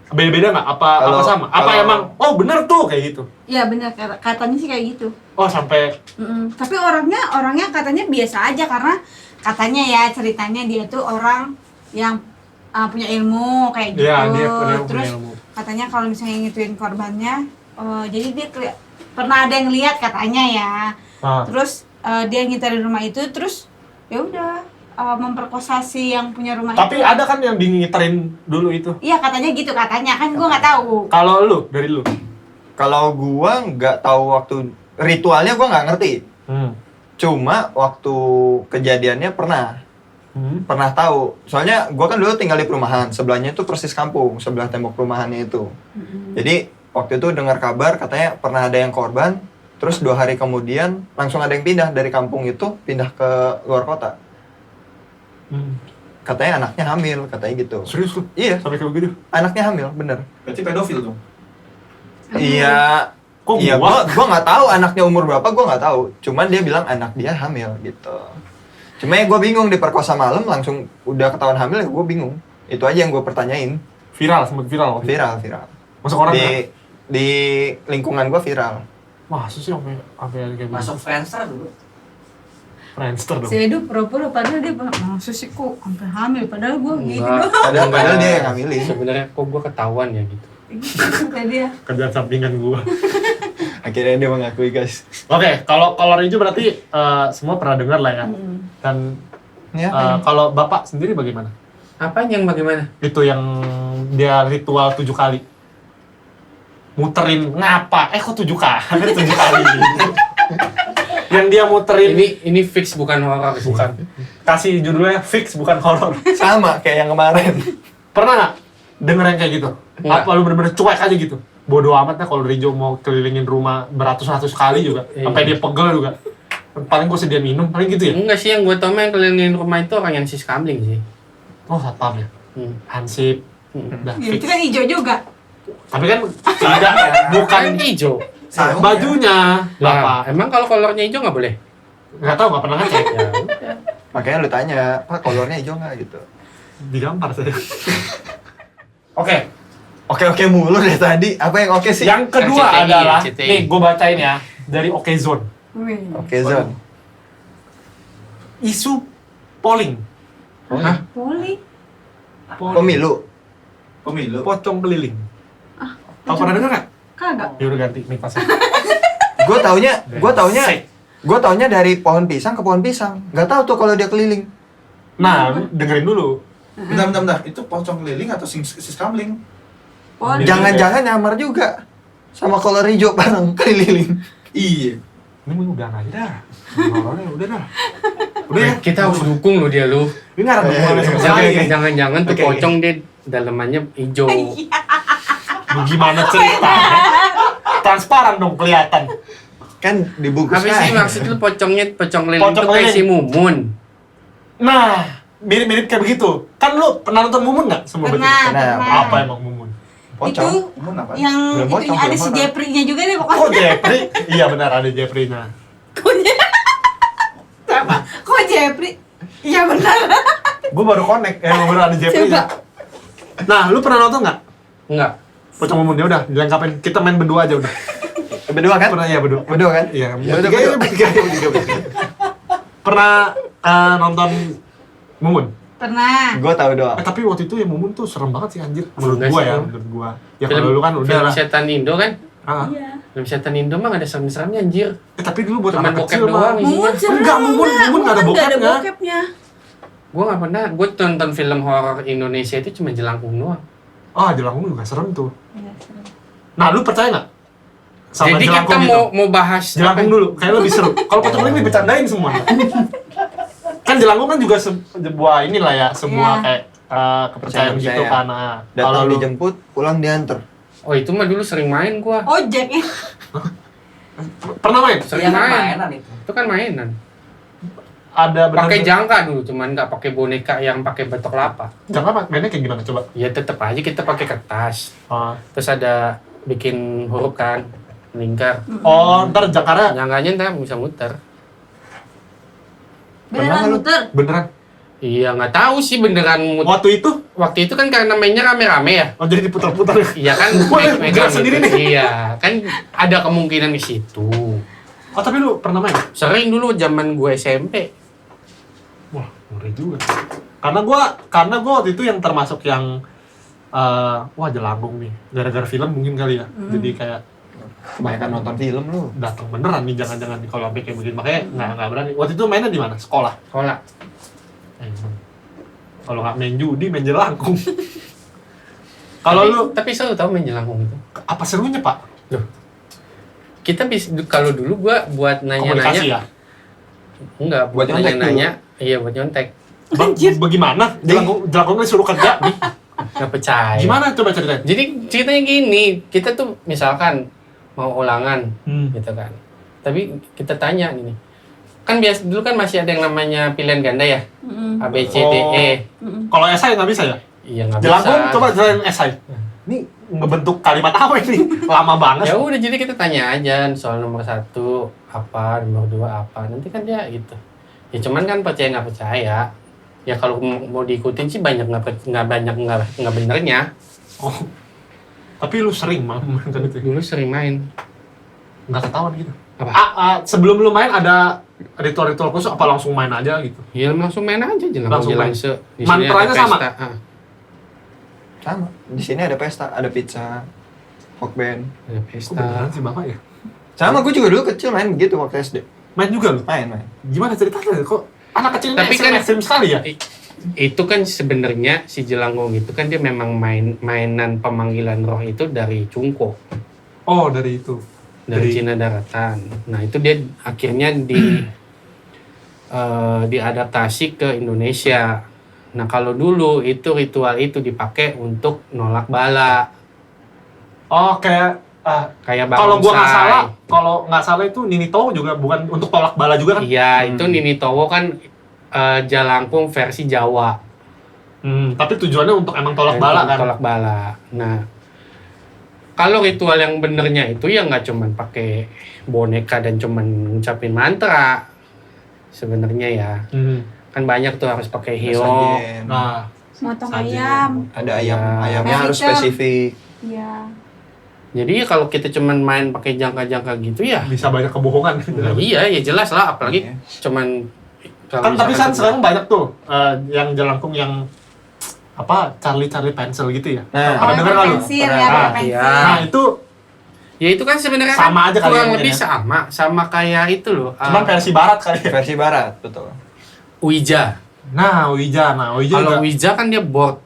Speaker 2: Beda-beda nggak? Apa sama? Apa
Speaker 3: kalau-
Speaker 2: emang? Oh bener tuh kayak gitu.
Speaker 5: Iya benar, katanya sih kayak gitu.
Speaker 2: Oh sampai
Speaker 5: Tapi orangnya katanya biasa aja karena katanya ya ceritanya dia tuh orang yang punya ilmu kayak gitu.
Speaker 2: ya dia punya
Speaker 5: Terus
Speaker 2: ilmu.
Speaker 5: katanya kalau misalnya ngituin korbannya, jadi dia pernah ada yang lihat katanya ya. Terus dia ngiterin rumah itu, terus ya udah memperkosa si yang punya rumah
Speaker 2: Tapi
Speaker 5: itu.
Speaker 2: ada kan yang ngiterin dulu itu.
Speaker 5: Iya katanya gitu, katanya kan gua nggak tahu.
Speaker 2: Kalau lu, dari lu?
Speaker 3: Kalau gua nggak tahu waktu ritualnya gua nggak ngerti. Cuma waktu kejadiannya pernah tahu. Soalnya gua kan dulu tinggal di perumahan, sebelahnya itu persis kampung, sebelah tembok perumahannya itu. Jadi waktu itu dengar kabar katanya pernah ada yang korban, terus 2 hari kemudian langsung ada yang pindah dari kampung itu pindah ke luar kota. Katanya anaknya hamil, katanya gitu.
Speaker 2: Serius lu?
Speaker 3: Iya,
Speaker 2: Sampai kayak begitu?
Speaker 3: anaknya hamil, bener.
Speaker 4: Berarti pedofil dong.
Speaker 3: Iya.
Speaker 2: Kok
Speaker 3: Iya,
Speaker 2: gua?
Speaker 3: gua nggak tahu anaknya umur berapa, gua nggak tahu. Cuman dia bilang anak dia hamil gitu. Cuma ya gua bingung diperkosa malam langsung udah ketahuan hamil ya gua bingung. Itu aja yang gua pertanyain.
Speaker 2: Viral, sempat viral waktu itu.
Speaker 3: Viral.
Speaker 2: Masuk orang nggak?
Speaker 3: Di lingkungan gua viral.
Speaker 2: Wah, sih sampai ada kayak
Speaker 6: Masuk Friendster dulu.
Speaker 2: Friendster dong.
Speaker 5: Si Edu pura-pura padahal dia maksud sih kok sampai hamil padahal gua gitu
Speaker 1: Enggak.
Speaker 5: doang.
Speaker 3: Padahal dia yang hamilin.
Speaker 1: Sebenarnya kok gua ketahuan ya gitu.
Speaker 5: Kata dia.
Speaker 2: Kerjaan sampingan gua.
Speaker 3: Akhirnya dia mengakui, guys.
Speaker 2: Oke, kalau kolor hijau berarti semua pernah dengar lah ya. Dan
Speaker 3: Ya.
Speaker 2: kalau Bapak sendiri bagaimana?
Speaker 1: Apaan yang bagaimana?
Speaker 2: Itu yang dia ritual 7 kali. Muterin ngapa? Kok 7 kali? 7 kali. Yang dia muterin
Speaker 1: Ini fix bukan horor.
Speaker 2: bukan. Kasih judulnya fix bukan horor.
Speaker 3: Sama kayak yang kemarin.
Speaker 2: Pernah nggak denger yang kayak gitu?
Speaker 1: Nggak.
Speaker 2: Apa lu bener-bener cuek aja gitu? Bodoh amat lah kalau Rijo mau kelilingin rumah beratus-ratus kali juga.
Speaker 1: Iya.
Speaker 2: Sampai dia pegel juga. Paling gue sedia minum, paling gitu ya?
Speaker 1: Enggak sih, yang gue tau mah yang kelilingin rumah itu orang yang sis kamling sih.
Speaker 2: Oh, satpam ya? Hansip. Udah
Speaker 5: Ya,
Speaker 2: fix.
Speaker 5: itu kan hijau juga.
Speaker 2: Tapi kan tidak bukan
Speaker 1: Kan hijau.
Speaker 4: Sarungnya.
Speaker 2: bajunya.
Speaker 1: Lah,
Speaker 2: Apa?
Speaker 1: emang kalau kolornya hijau nggak boleh?
Speaker 2: Nggak tahu, nggak pernah ngecek.
Speaker 1: Ya udah.
Speaker 3: Makanya lu tanya, Pak kolornya hijau nggak gitu?
Speaker 2: Digampar saya. Oke,
Speaker 3: Oke mulu dari tadi. Apa yang oke sih?
Speaker 2: yang kedua
Speaker 1: RCTI,
Speaker 2: adalah
Speaker 1: RCTI.
Speaker 2: nih gue bacain ya dari Okezone.
Speaker 5: Wih.
Speaker 3: Oke Zon.
Speaker 2: Isu polling.
Speaker 1: Hah?
Speaker 5: Poli.
Speaker 3: Pemilu.
Speaker 4: Pemilu.
Speaker 2: Pocong keliling. Tahu pernah denger nggak?
Speaker 5: Kagak.
Speaker 2: Ya udah ganti nih pasnya.
Speaker 3: Gue taunya dari pohon pisang ke pohon pisang. Nggak tahu tuh kalau dia keliling.
Speaker 2: Nah, lu dengerin dulu.
Speaker 4: Bentar. Itu pocong keliling atau siskamling?
Speaker 5: Poli.
Speaker 3: Jangan-jangan nyamar juga sama kolor hijau bareng keliling.
Speaker 4: Iya.
Speaker 2: Ini mau udah aja dah. Ngomongnya udah dah. Udah ya.
Speaker 1: Kita harus dukung loh dia lu.
Speaker 2: Ini nggak ada hubungannya sama sekali.
Speaker 1: Jangan-jangan tuh
Speaker 3: Oke.
Speaker 1: pocong dia dalamannya hijau.
Speaker 2: Gimana ceritanya? Transparan dong kelihatan.
Speaker 3: Kan dibungkus
Speaker 1: Apa sih maksud lu pocong keliling
Speaker 2: Pocong
Speaker 1: tuh kayak
Speaker 2: keliling.
Speaker 1: si Mumun?
Speaker 2: Nah, mirip-mirip kayak begitu. Kan lu pernah nonton Mumun nggak? Semua
Speaker 5: Pernah,
Speaker 2: begitu.
Speaker 5: pernah.
Speaker 2: Apa emang Mumun?
Speaker 5: Itu
Speaker 3: pocong.
Speaker 4: Emang apa?
Speaker 5: yang
Speaker 3: Belum
Speaker 5: itu
Speaker 3: pocong,
Speaker 5: ada
Speaker 3: belum
Speaker 5: si
Speaker 3: orang.
Speaker 5: Jepri-nya juga deh
Speaker 2: Oh,
Speaker 5: pokoknya.
Speaker 2: Jeffrey? Iya benar ada Jeffrey-nya.
Speaker 5: Siapa? Kok Jepri? Iya benar.
Speaker 2: Gue baru connect, baru ada Jeffrey-nya. Nah, lu pernah nonton nggak?
Speaker 1: Enggak.
Speaker 2: Pocong Mumun, ya udah, dilengkapin. Kita main berdua aja udah.
Speaker 3: Berdua kan?
Speaker 2: Pernah ya berdua.
Speaker 3: Berdua kan?
Speaker 2: Iya,
Speaker 3: Ya udah,
Speaker 2: bertiga. Pernah nonton Mumun?
Speaker 5: Pernah.
Speaker 3: Gue tahu doang.
Speaker 2: Tapi waktu itu ya Mumun tuh serem banget sih anjir. Menurut
Speaker 1: Enggak
Speaker 2: gua
Speaker 1: sih,
Speaker 2: ya,
Speaker 1: Bro.
Speaker 2: menurut gua. Ya kalau lu kan udah
Speaker 1: film
Speaker 2: lah.
Speaker 1: setan Indo kan?
Speaker 2: Ah.
Speaker 5: Iya.
Speaker 1: Film setan Indo mah gak ada serem-seremnya anjir.
Speaker 2: Tapi dulu buat
Speaker 1: Cuman
Speaker 2: anak
Speaker 1: bokep
Speaker 2: kecil mah.
Speaker 1: doang isinya.
Speaker 2: Enggak, Mumun nggak ada bokepnya.
Speaker 5: bokepnya.
Speaker 1: Gua gak pernah, gua nonton film horor Indonesia itu cuma Jelangkung doang.
Speaker 2: Ah, Jelangkung juga serem tuh.
Speaker 5: Iya, serem.
Speaker 2: Nah, lu percaya nggak? Sama
Speaker 1: Jadi kita
Speaker 2: Jelangkung itu?
Speaker 1: mau bahas
Speaker 2: Jelangkung dulu, kayak lebih seru. Kalau pocong keliling dibercandain semua. Kan Jelangkung kan juga sebuah inilah ya, sebuah
Speaker 5: Iya.
Speaker 2: kayak kepercayaan gitu
Speaker 3: Kepercayaan.
Speaker 2: kan. Nah, kalau
Speaker 3: Datang
Speaker 2: lu
Speaker 3: dijemput, pulang diantar.
Speaker 1: Oh itu mah dulu sering main gua.
Speaker 5: Ojek ya.
Speaker 2: pernah main?
Speaker 1: Sering
Speaker 6: Iya,
Speaker 1: main.
Speaker 6: mainan itu.
Speaker 1: Itu kan mainan.
Speaker 2: Ada
Speaker 1: Pakai
Speaker 2: bener-bener.
Speaker 1: jangka dulu, cuman nggak pakai boneka yang pakai batok kelapa.
Speaker 2: Jangka mainnya kayak gimana coba?
Speaker 1: Ya tetep aja kita pakai kertas.
Speaker 2: Ah.
Speaker 1: Terus ada bikin huruf kan, lingkar.
Speaker 2: Oh, ntar jangkarnya
Speaker 1: Jangkanya ntar bisa muter.
Speaker 3: Pernah nggak
Speaker 5: Beneran
Speaker 3: lu?
Speaker 5: muter.
Speaker 2: beneran.
Speaker 1: Iya nggak tahu sih beneran muter.
Speaker 2: Waktu itu,
Speaker 1: Waktu itu kan karena mainnya rame-rame ya.
Speaker 2: oh jadi diputar-putar.
Speaker 1: Iya kan,
Speaker 2: Boleh,
Speaker 1: megang
Speaker 2: gerak sendiri
Speaker 1: gitu.
Speaker 2: nih.
Speaker 1: Iya, kan ada kemungkinan di situ.
Speaker 2: Oh, tapi lu pernah main?
Speaker 1: Sering dulu zaman gue SMP.
Speaker 2: Wah, ngeri juga. Karena gua waktu itu yang termasuk yang wah Jelangkung nih. Gara-gara film mungkin kali ya. Jadi kayak
Speaker 3: Kebanyakan nonton film lu.
Speaker 2: datang beneran nih, jangan-jangan nih kalau sampai kayak begini. Makanya nggak berani. Waktu itu mainnya di mana? Sekolah.
Speaker 1: Sekolah.
Speaker 2: Kalau nggak main judi, main Jelangkung. Kalau lu
Speaker 1: Tapi seru tau main Jelangkung itu.
Speaker 2: apa serunya, Pak?
Speaker 1: Kita bisa kalau dulu gua buat
Speaker 2: Komunikasi
Speaker 1: nanya-nanya.
Speaker 2: ya.
Speaker 1: Enggak, buat
Speaker 3: Buat nyontek
Speaker 1: nanya-nanya. Iya, buat nyontek.
Speaker 2: Bagaimana? Jelangkung disuruh kerja.
Speaker 1: Gak percaya.
Speaker 2: Gimana coba ceritain?
Speaker 1: Jadi ceritanya gini, kita tuh misalkan mau ulangan gitu kan. Tapi kita tanya gini. Kan biasa dulu kan masih ada yang namanya pilihan ganda ya. A B C D E.
Speaker 2: Kalau esai nggak bisa ya?
Speaker 1: Iya nggak bisa.
Speaker 2: Jelangkung coba jelasin esai. Ini ngebentuk kalimat apa ini? Lama banget.
Speaker 1: Ya udah jadi kita tanya aja soal nomor 1 apa, nomor 2 apa. Nanti kan dia gitu. Ya cuman kan percaya nggak percaya. Ya kalau mau diikutin sih banyak nggak benernya.
Speaker 2: Oh. Tapi lu sering main kan itu?
Speaker 1: Dulu sering main.
Speaker 2: Nggak ketahuan gitu.
Speaker 1: Apa?
Speaker 2: Sebelum lu main ada ritual-ritual khusus apa langsung main aja gitu?
Speaker 1: Ya langsung main aja
Speaker 2: Langsung main.
Speaker 1: Jelangse. Di sini
Speaker 2: Mantranya
Speaker 1: ada
Speaker 2: sama?
Speaker 1: pesta.
Speaker 3: Sama. Di sini ada pesta, ada pizza, hokben.
Speaker 1: Ada
Speaker 2: Kok
Speaker 1: pesta.
Speaker 2: beneran sih Bapak ya?
Speaker 3: Sama, gue juga dulu kecil main begitu waktu SD.
Speaker 2: Main juga lu?
Speaker 3: Main.
Speaker 2: Gimana ceritanya? Kok anak kecil
Speaker 1: Tapi kan-
Speaker 2: ekstrim sekali ya?
Speaker 1: Itu kan sebenarnya si Jelangkung itu kan dia memang mainan pemanggilan roh itu dari Cungko,
Speaker 2: Oh, dari itu.
Speaker 1: dari Cina Daratan. Nah itu dia akhirnya diadaptasi ke Indonesia. Nah kalau dulu itu ritual itu dipakai untuk nolak bala,
Speaker 2: Oh, kayak
Speaker 1: kayak
Speaker 2: kalau gua nggak
Speaker 1: barongsai.
Speaker 2: salah, kalau nggak salah itu Nini Towo juga bukan untuk tolak bala juga kan?
Speaker 1: Iya itu Nini Towo kan Jalangkung versi Jawa.
Speaker 2: Tapi tujuannya untuk emang tolak bala kan?
Speaker 1: Tolak bala. Nah, kalau ritual yang benernya itu ya nggak cuman pakai boneka dan cuman ngucapin mantra. Sebenarnya ya. Kan banyak tuh harus pakai hiyo.
Speaker 3: Sajen.
Speaker 2: Nah,
Speaker 5: Motong
Speaker 2: Sajen.
Speaker 5: ayam.
Speaker 3: Ada ayamnya
Speaker 5: Ayam
Speaker 3: harus
Speaker 5: hitam.
Speaker 3: spesifik.
Speaker 5: Iya.
Speaker 1: Jadi kalau kita cuman main pakai jangka-jangka gitu ya.
Speaker 2: bisa banyak kebohongan.
Speaker 1: Nah, iya, ya jelas lah. Apalagi
Speaker 3: Iya.
Speaker 1: cuman kalau
Speaker 2: Kan tapi
Speaker 1: misalkan
Speaker 2: kan sekarang banyak tuh yang jelangkung yang apa Charlie Pencil gitu ya.
Speaker 3: Nah.
Speaker 2: Pernah dengar nggak lu?
Speaker 5: pensil
Speaker 3: Pernah.
Speaker 5: ya,
Speaker 1: Iya.
Speaker 5: pensil.
Speaker 2: Nah itu
Speaker 1: ya itu kan sebenarnya
Speaker 2: Sama
Speaker 1: kan
Speaker 2: aja kali
Speaker 1: kurang
Speaker 2: ya,
Speaker 1: lebih
Speaker 2: mungkin ya.
Speaker 1: sama kayak itu loh.
Speaker 2: cuman versi barat kali ya.
Speaker 3: Versi barat, betul.
Speaker 1: Ouija.
Speaker 2: Nah Ouija
Speaker 1: Kalau
Speaker 2: juga
Speaker 1: Ouija kan dia board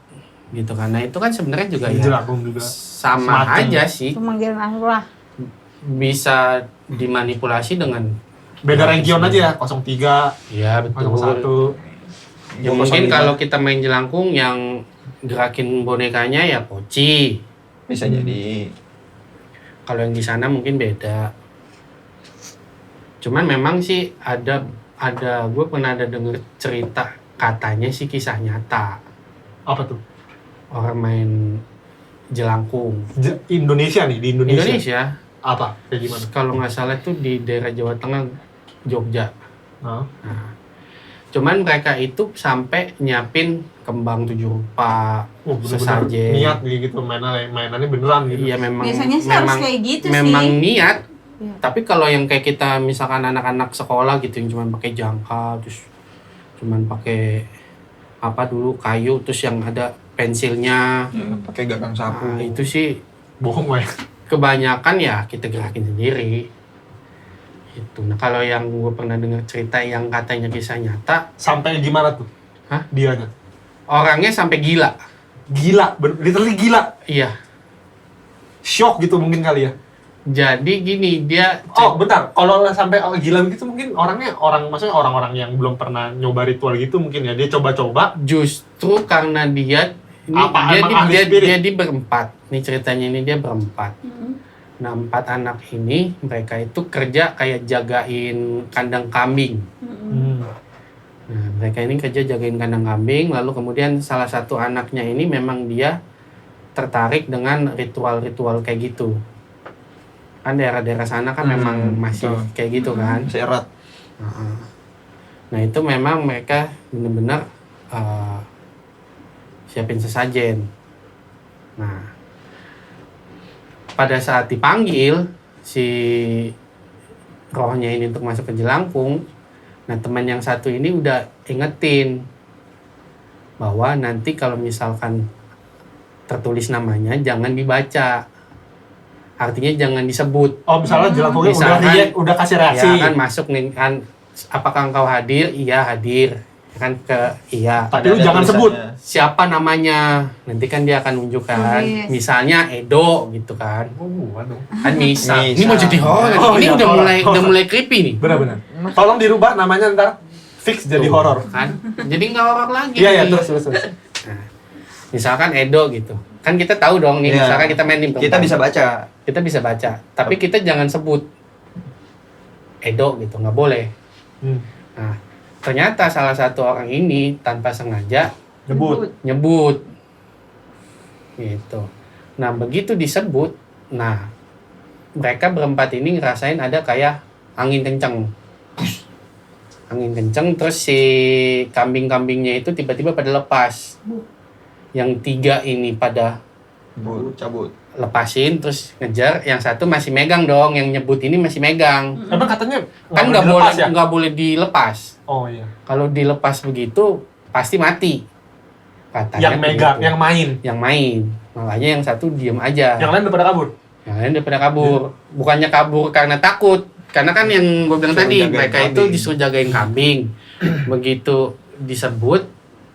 Speaker 1: gitu kan. Nah itu kan sebenarnya juga ya
Speaker 2: jelangkung juga.
Speaker 1: sama
Speaker 2: Semacam.
Speaker 1: aja sih.
Speaker 5: Itu manggil Allah.
Speaker 1: Bisa dimanipulasi dengan
Speaker 2: Beda region aja ya, 03,
Speaker 1: ya betul.
Speaker 2: 01.
Speaker 1: Ya mungkin kalau kita main jelangkung yang gerakin bonekanya ya poci.
Speaker 3: Bisa jadi.
Speaker 1: Kalau yang di sana mungkin beda. Cuman memang sih ada gue pernah ada denger cerita katanya sih kisah nyata
Speaker 2: Apa tuh?
Speaker 1: orang main jelangkung
Speaker 2: Indonesia nih, di Indonesia.
Speaker 1: Indonesia.
Speaker 2: Apa? Kayak gimana?
Speaker 1: Kalau nggak salah tuh di daerah Jawa Tengah, Jogja.
Speaker 2: Nah.
Speaker 1: Nah, cuman mereka itu sampai nyiapin kembang 7 rupa,
Speaker 2: Bener-bener
Speaker 1: sesajen.
Speaker 2: niat gitu mainannya beneran gitu.
Speaker 1: Iya memang
Speaker 5: Biasanya sih harus kayak gitu
Speaker 1: memang
Speaker 5: sih.
Speaker 1: niat.
Speaker 5: Iya.
Speaker 1: Tapi kalau yang kayak kita misalkan anak-anak sekolah gitu yang cuma pakai jangka terus cuman pakai apa dulu kayu terus yang ada pensilnya.
Speaker 3: Pakai gagang sapu.
Speaker 1: Nah, itu sih
Speaker 2: Bohong ya.
Speaker 1: kebanyakan ya kita gerakin sendiri. Itu. Nah, kalau yang gue pernah dengar cerita yang katanya kisah nyata,
Speaker 2: Sampai gimana tuh?
Speaker 1: Hah?
Speaker 2: Dianya.
Speaker 1: orangnya sampai gila.
Speaker 2: Gila, literally gila.
Speaker 1: Iya.
Speaker 2: Shock gitu mungkin kali ya.
Speaker 1: Jadi gini, dia
Speaker 2: Oh, bentar. Kalau sampai gila begitu mungkin maksudnya orang-orang yang belum pernah nyoba ritual gitu mungkin ya. Dia coba-coba.
Speaker 1: justru karena dia ini
Speaker 2: Apa, emang ahli spirit?
Speaker 1: dia di berempat. Nih ceritanya ini dia berempat. Nah, 4 anak ini mereka itu kerja kayak jagain kandang kambing. Nah, mereka ini kerja jagain kandang kambing, lalu kemudian salah satu anaknya ini memang dia tertarik dengan ritual-ritual kayak gitu. Kan daerah-daerah sana kan memang masih
Speaker 3: betul.
Speaker 1: kayak gitu kan.
Speaker 3: Masih erat.
Speaker 1: Nah, itu memang mereka benar-benar siapin sesajen. Nah, pada saat dipanggil si rohnya ini untuk masuk ke jelangkung, nah teman yang satu ini udah ingetin bahwa nanti kalau misalkan tertulis namanya jangan dibaca, artinya jangan disebut.
Speaker 2: Oh, misalnya jelangkungnya
Speaker 1: Misalkan,
Speaker 2: udah kasih reaksi.
Speaker 1: Ya kan masuk nih kan, apakah engkau hadir? Iya hadir. Kan ke iya.
Speaker 2: Tapi lu jangan sebut.
Speaker 1: Siapa namanya? Nanti kan dia akan menunjukkan.
Speaker 5: Yes.
Speaker 1: Misalnya Edo gitu kan.
Speaker 2: Waduh.
Speaker 1: Kan bisa.
Speaker 3: Bisa.
Speaker 1: Ini mau jadi horor.
Speaker 2: Oh,
Speaker 1: Ini
Speaker 2: iya,
Speaker 1: udah
Speaker 2: horor.
Speaker 1: mulai creepy nih.
Speaker 2: Benar-benar. Tolong dirubah namanya ntar fix jadi
Speaker 1: Tuh,
Speaker 2: horor.
Speaker 1: Kan? Jadi nggak horor lagi.
Speaker 2: Iya, iya, terus.
Speaker 1: Nah, misalkan Edo gitu. Kan kita tahu dong nih,
Speaker 3: Iya.
Speaker 1: misalkan kita main di
Speaker 3: Kita bisa baca.
Speaker 1: Kita bisa baca. Tapi kita jangan sebut Edo gitu, nggak boleh. Nah, ternyata salah satu orang ini tanpa sengaja nyebut gitu. Nah, begitu disebut, nah mereka berempat ini ngerasain ada kayak angin kenceng. Angin kenceng, terus si kambing-kambingnya itu tiba-tiba pada lepas. Yang 3 ini pada
Speaker 3: Cabut.
Speaker 1: lepasin, terus ngejar. Yang satu masih megang dong, yang nyebut ini masih megang.
Speaker 2: Emang katanya
Speaker 1: Kan nggak boleh dilepas.
Speaker 2: Oh iya.
Speaker 1: Kalau dilepas begitu pasti mati. Katanya
Speaker 2: Yang megang,
Speaker 1: begitu.
Speaker 2: yang main.
Speaker 1: Yang main. Makanya yang satu diem aja.
Speaker 2: Yang lain udah pada kabur.
Speaker 1: Yang lain udah pada kabur. Bukannya kabur karena takut. Karena kan yang gue bilang
Speaker 3: Disuruh
Speaker 1: tadi,
Speaker 3: jagain
Speaker 1: mereka itu
Speaker 3: kambing.
Speaker 1: disuruh jagain kambing. Begitu disebut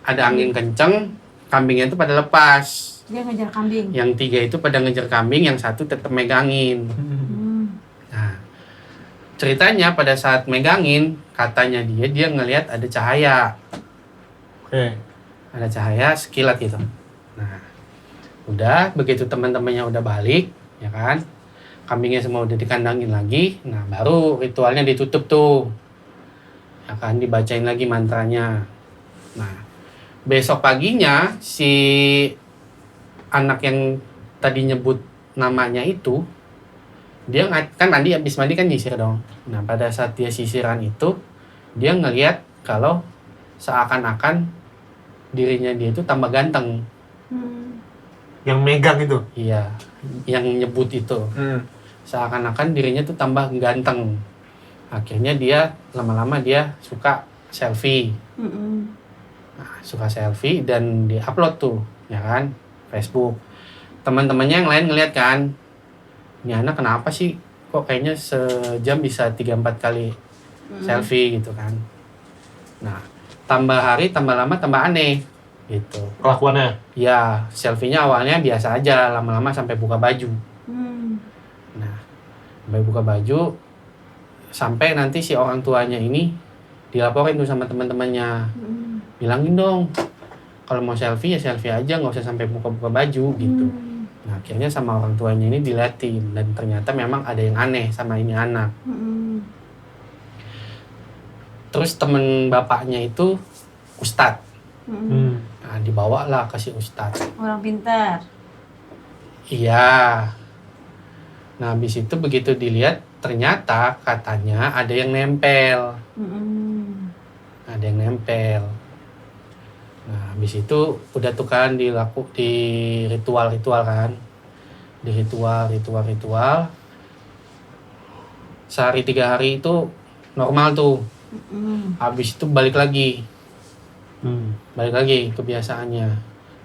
Speaker 1: ada angin kenceng, kambingnya itu pada lepas.
Speaker 5: Dia ngejar kambing.
Speaker 1: Yang 3 itu pada ngejar kambing, yang satu tetap megangin. Nah, ceritanya pada saat megangin, katanya dia ngelihat ada cahaya.
Speaker 2: Oke.
Speaker 1: Ada cahaya sekilat gitu. Nah, udah begitu teman-temannya udah balik, ya kan? Kambingnya semua udah dikandangin lagi. Nah, baru ritualnya ditutup tuh. Ya kan, dibacain lagi mantranya. Nah, Besok paginya si anak yang tadi nyebut namanya itu, dia kan habis mandi kan nyisir dong. Nah pada saat dia sisiran itu, dia ngelihat kalau seakan-akan dirinya dia itu tambah ganteng.
Speaker 2: Yang megang itu.
Speaker 1: Iya, yang nyebut itu. Seakan-akan dirinya tuh tambah ganteng. Akhirnya dia lama-lama dia suka selfie. Nah, suka selfie dan di-upload tuh, ya kan, Facebook. Teman-temannya yang lain ngeliat kan, ini anak kenapa sih kok kayaknya sejam bisa 3-4 kali selfie gitu kan. Nah, tambah hari tambah lama tambah aneh gitu.
Speaker 2: Kelakuannya.
Speaker 1: Ya, selfie-nya awalnya biasa aja, lama-lama sampai buka baju. Nah, sampai buka baju, sampai nanti si orang tuanya ini dilaporin tuh sama teman-temannya. Bilangin dong, kalau mau selfie ya selfie aja, nggak usah sampai buka-buka baju gitu. Nah, akhirnya sama orang tuanya ini diliatin, dan ternyata memang ada yang aneh sama ini anak. Terus temen bapaknya itu ustadz. Nah, dibawalah ke si ustadz.
Speaker 5: Orang pintar.
Speaker 1: Iya. Nah, habis itu begitu dilihat, ternyata katanya ada yang nempel. Ada yang nempel. Nah, habis itu udah tuh kan di ritual-ritual kan. Di ritual. Sehari 3 hari itu normal tuh. Habis itu balik lagi. Balik lagi kebiasaannya.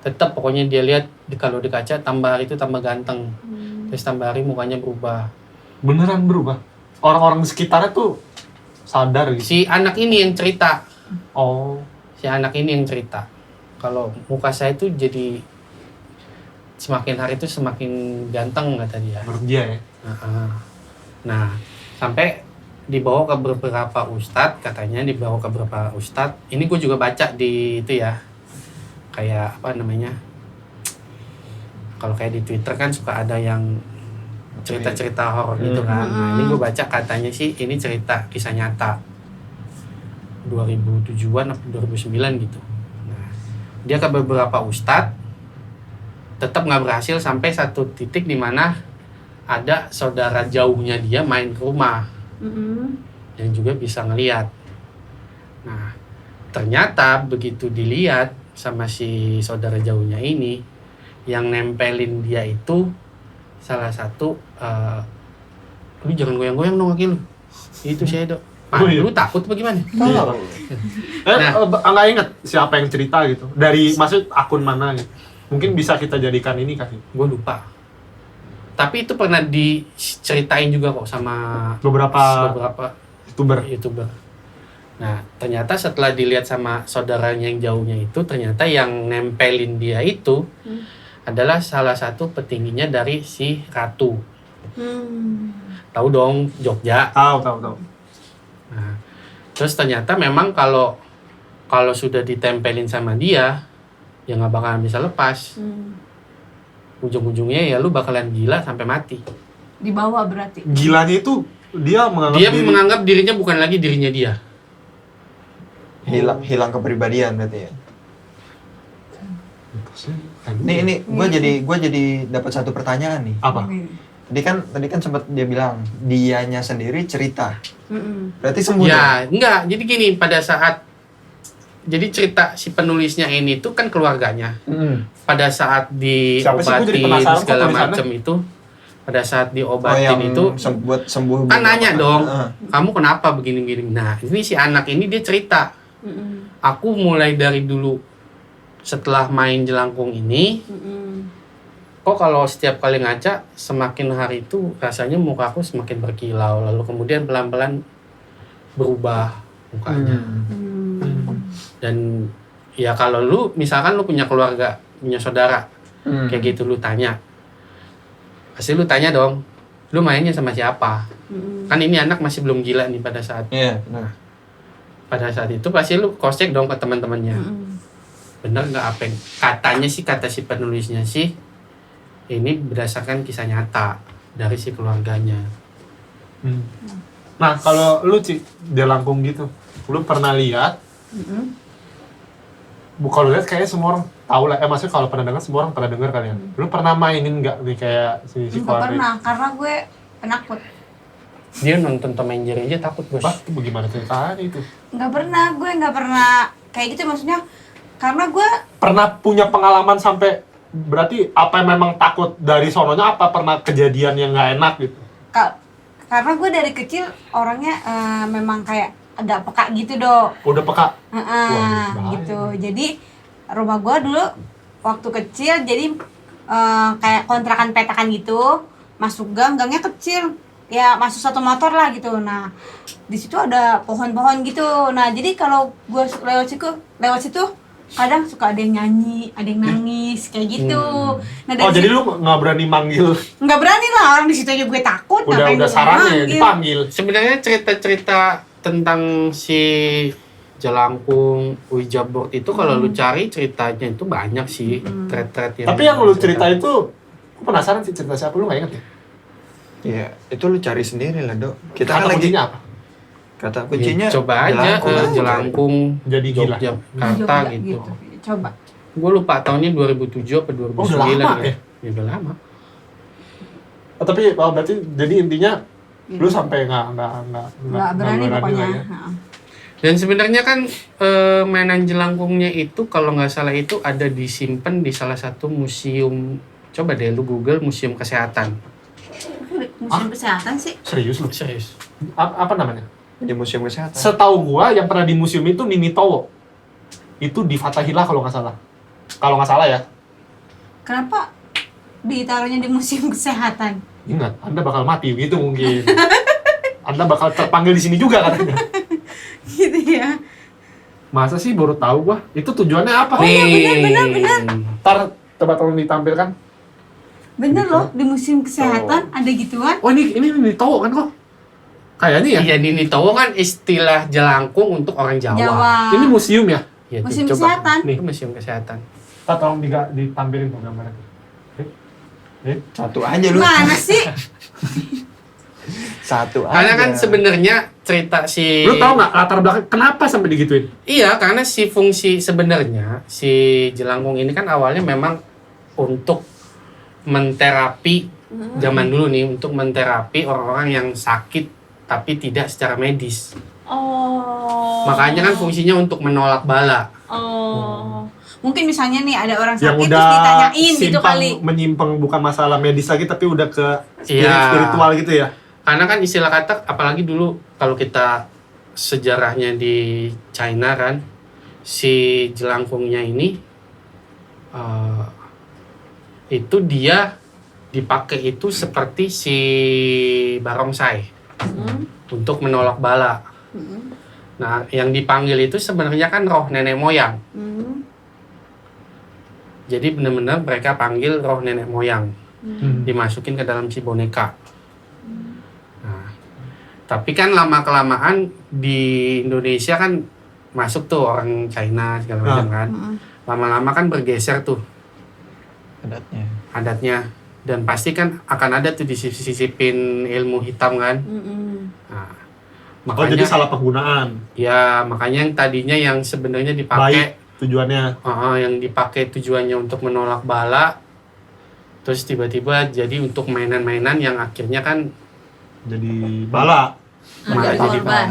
Speaker 1: Tetap pokoknya dia lihat kalau di kaca tambah hari itu tambah ganteng. Terus tambah hari mukanya berubah.
Speaker 2: Beneran berubah? Orang-orang di sekitarnya tuh sadar gitu?
Speaker 1: Si anak ini yang cerita.
Speaker 2: Oh.
Speaker 1: Si anak ini yang cerita. Kalau muka saya tuh jadi semakin hari itu semakin ganteng kata dia.
Speaker 2: Menurut dia ya?
Speaker 1: Nah, sampai dibawa ke beberapa ustadz, katanya dibawa ke beberapa ustadz. Ini gue juga baca di itu ya. Kayak apa namanya? Kalau kayak di Twitter kan suka ada yang cerita-cerita horor gitu kan. Nah, ini gue baca katanya sih ini cerita kisah nyata. 2007-an atau 2009 gitu. Nah, dia ke beberapa ustadz, tetap nggak berhasil sampai satu titik di mana ada saudara jauhnya dia main ke rumah. Yang juga bisa ngelihat. Nah, ternyata begitu dilihat sama si saudara jauhnya ini, yang nempelin dia itu salah satu lu jangan goyang-goyang dong kaki lu. Itu saya dok. Lu takut apa gimana?
Speaker 2: Nggak inget siapa yang cerita gitu. Dari maksud akun mana gitu. Mungkin bisa kita jadikan ini kali.
Speaker 1: Gue lupa. Tapi itu pernah diceritain juga kok sama
Speaker 2: beberapa YouTuber.
Speaker 1: Nah, ternyata setelah dilihat sama saudaranya yang jauhnya itu, ternyata yang nempelin dia itu adalah salah satu petingginya dari si Ratu. Tahu dong, Jogja.
Speaker 2: Tahu.
Speaker 1: Nah, terus ternyata memang kalau sudah ditempelin sama dia, ya nggak bakalan bisa lepas. Ujung-ujungnya ya lu bakalan gila sampai mati.
Speaker 5: Dibawa berarti.
Speaker 2: Gilanya itu dia
Speaker 1: menganggap dirinya bukan lagi dirinya dia.
Speaker 3: Hilang kepribadian berarti ya. Nih gue jadi dapat satu pertanyaan nih.
Speaker 2: Apa?
Speaker 3: Tadi kan sempat dia bilang dianya sendiri cerita. Berarti sembuh.
Speaker 1: Ya, enggak. Jadi gini, pada saat jadi cerita si penulisnya ini tuh kan keluarganya. Pada saat diobatin segala macam itu, pada saat diobatin itu
Speaker 3: buat sembuh.
Speaker 1: Kan nanya dong, kamu kenapa begini-begini? Nah, ini si anak ini dia cerita. Aku mulai dari dulu setelah main jelangkung ini, kok kalau setiap kali ngaca semakin hari itu rasanya muka aku semakin berkilau, lalu kemudian pelan-pelan berubah mukanya. Dan ya kalau lu misalkan lu punya keluarga, punya saudara kayak gitu, lu tanya, pasti lu tanya dong, lu mainnya sama siapa? Kan ini anak masih belum gila nih pada saat. Nah, pada saat itu pasti lu cross check dong ke teman-temannya. Bener nggak apa yang katanya sih, kata si penulisnya sih, ini berdasarkan kisah nyata dari si keluarganya.
Speaker 2: Nah, kalau lu jelangkung gitu, lu pernah lihat kalau lihat kayaknya semua orang tahu lah. Maksudnya kalau pernah dengar semua orang pernah dengar kan ya. Lu pernah mainin nggak nih kayak si
Speaker 5: Nggak
Speaker 2: Koari?
Speaker 5: pernah, karena gue penakut.
Speaker 1: Dia nonton Tom and Jerry aja takut, Bos.
Speaker 2: Bah, itu bagaimana ceritanya itu?
Speaker 5: Nggak pernah kayak gitu, maksudnya karena gue
Speaker 2: Pernah punya pengalaman sampai berarti apa yang memang takut dari sononya, apa pernah kejadian yang nggak enak gitu?
Speaker 5: karena gue dari kecil orangnya memang kayak agak peka gitu, Dok.
Speaker 2: Udah peka?
Speaker 5: Heeh, gitu. Jadi rumah gue dulu waktu kecil jadi kayak kontrakan petakan gitu, masuk gangnya kecil, ya masuk satu motor lah gitu. Nah di situ ada pohon-pohon gitu. Nah jadi kalau gue lewat situ kadang suka ada yang nyanyi, ada yang nangis kayak gitu. Nah dari
Speaker 2: Jadi lu nggak berani manggil?
Speaker 5: nggak berani lah, orang di situ aja gue takut.
Speaker 2: Udah
Speaker 5: gue
Speaker 2: sarannya
Speaker 5: manggil?
Speaker 2: dipanggil.
Speaker 1: Sebenarnya cerita-cerita tentang si Jelangkung, Ouija board itu kalau lu cari ceritanya itu banyak sih, thread-thread yang.
Speaker 2: Tapi yang lu cerita itu, gue penasaran sih cerita siapa, lu nggak inget ya?
Speaker 3: Iya, itu lu cari sendiri lah, Dok. Kita kan
Speaker 2: Kata
Speaker 3: lagi
Speaker 2: kuncinya apa?
Speaker 3: kata kuncinya
Speaker 1: coba aja
Speaker 3: Jelangkung.
Speaker 1: Jelangkung
Speaker 2: Jadi gila.
Speaker 1: Yogyakarta
Speaker 5: Jogja
Speaker 1: gitu.
Speaker 5: Coba.
Speaker 1: Gue lupa tahunnya 2007 apa 2009
Speaker 2: udah lama ya?
Speaker 1: Ya udah lama.
Speaker 2: Tapi berarti jadi intinya lu sampai nggak
Speaker 5: Berani pokoknya.
Speaker 2: lah ya?
Speaker 1: Dan sebenarnya kan mainan jelangkungnya itu kalau nggak salah itu ada disimpan di salah satu museum. Coba deh lu Google museum kesehatan.
Speaker 5: Museum kesehatan sih.
Speaker 2: Serius lu?
Speaker 1: Serius.
Speaker 2: Apa namanya?
Speaker 3: Di museum kesehatan.
Speaker 2: Setahu gua yang pernah di museum itu Nini Towo. Itu di Fathahillah kalau nggak salah. Kalau nggak salah ya.
Speaker 5: Kenapa ditaruhnya di museum kesehatan?
Speaker 2: Ingat, Anda bakal mati gitu mungkin. Anda bakal terpanggil di sini juga katanya.
Speaker 5: Gitu ya.
Speaker 2: Masa sih baru tahu gua? Itu tujuannya apa?
Speaker 5: Oh iya, benar.
Speaker 2: Ntar coba tolong ditampilkan.
Speaker 5: Bener loh, di museum kesehatan ada gituan.
Speaker 2: Oh ini Nini Towo kan kok? Kayaknya ya.
Speaker 1: Iya, Nini Towo kan istilah jelangkung untuk orang Jawa.
Speaker 2: Ini museum ya?
Speaker 1: Ya, tuh,
Speaker 5: Museum
Speaker 1: coba.
Speaker 5: kesehatan.
Speaker 1: Nih, museum kesehatan.
Speaker 2: Ntar tolong ditampilin tuh gambarnya.
Speaker 3: Satu aja lu.
Speaker 5: Mana sih?
Speaker 3: Satu aja.
Speaker 1: Karena kan sebenarnya cerita si
Speaker 2: Lu tahu nggak latar belakang kenapa sampai digituin?
Speaker 1: Iya, karena si fungsi sebenarnya si jelangkung ini kan awalnya memang untuk menterapi zaman dulu nih, untuk menterapi orang-orang yang sakit tapi tidak secara medis.
Speaker 5: Oh.
Speaker 1: Makanya kan fungsinya untuk menolak bala.
Speaker 5: Oh. Mungkin misalnya nih ada orang
Speaker 2: Yang
Speaker 5: sakit
Speaker 2: udah
Speaker 5: terus ditanyain gitu kali.
Speaker 2: menyimpang bukan masalah medis lagi tapi udah ke
Speaker 1: Iya.
Speaker 2: spiritual gitu ya.
Speaker 1: Karena kan istilah kata, apalagi dulu kalau kita sejarahnya di China kan, si jelangkungnya ini itu dia dipakai itu seperti si barongsai untuk menolak bala. Nah, yang dipanggil itu sebenarnya kan roh nenek moyang. Jadi benar-benar mereka panggil roh nenek moyang, dimasukin ke dalam si boneka. Nah, tapi kan lama-kelamaan di Indonesia kan masuk tuh orang China segala macam kan. Lama-lama kan bergeser tuh adatnya. Dan pasti kan akan ada tuh disisipin ilmu hitam kan. Nah, makanya
Speaker 2: jadi salah penggunaan.
Speaker 1: ya makanya yang tadinya yang sebenarnya dipakai
Speaker 2: Baik tujuannya.
Speaker 1: yang dipakai tujuannya untuk menolak bala, terus tiba-tiba jadi untuk mainan-mainan yang akhirnya kan
Speaker 2: Jadi bala.
Speaker 5: Ada
Speaker 1: jadi
Speaker 5: korban.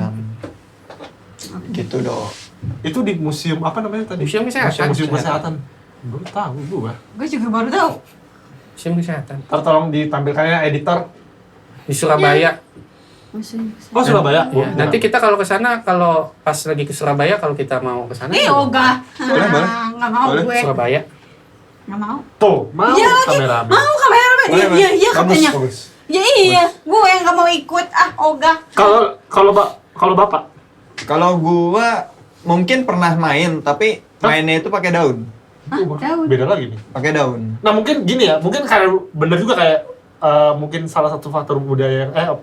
Speaker 3: Gitu, Dok.
Speaker 2: Itu di museum apa namanya tadi?
Speaker 1: museum kesehatan.
Speaker 2: Museum kesehatan. Baru tahu gua.
Speaker 5: Gue juga baru tahu.
Speaker 1: Museum kesehatan
Speaker 2: Ntar tolong ditampilkannya editor.
Speaker 1: di Surabaya.
Speaker 5: Museum kesehatan.
Speaker 2: Oh Surabaya.
Speaker 1: Ya, nanti kita kalau ke sana, kalau pas lagi ke Surabaya, kalau kita mau ke sana,
Speaker 5: Ogah.
Speaker 3: Boleh.
Speaker 5: Nggak mau
Speaker 3: Boleh.
Speaker 5: gue.
Speaker 1: Surabaya.
Speaker 5: Nggak mau.
Speaker 2: Tuh, mau
Speaker 5: Iya lagi.
Speaker 2: kameramen.
Speaker 5: Mau kameramen.
Speaker 3: Boleh,
Speaker 5: Iya, iya katanya.
Speaker 2: Bagus.
Speaker 5: Ya iya, gue yang nggak mau ikut. Ogah.
Speaker 2: Kalau Bapak
Speaker 3: Kalau gua mungkin pernah main, tapi mainnya itu pakai daun.
Speaker 5: Daun.
Speaker 2: beda lagi nih.
Speaker 3: Pakai daun.
Speaker 2: Nah mungkin gini ya, mungkin karena bener juga kayak mungkin salah satu faktor budaya yang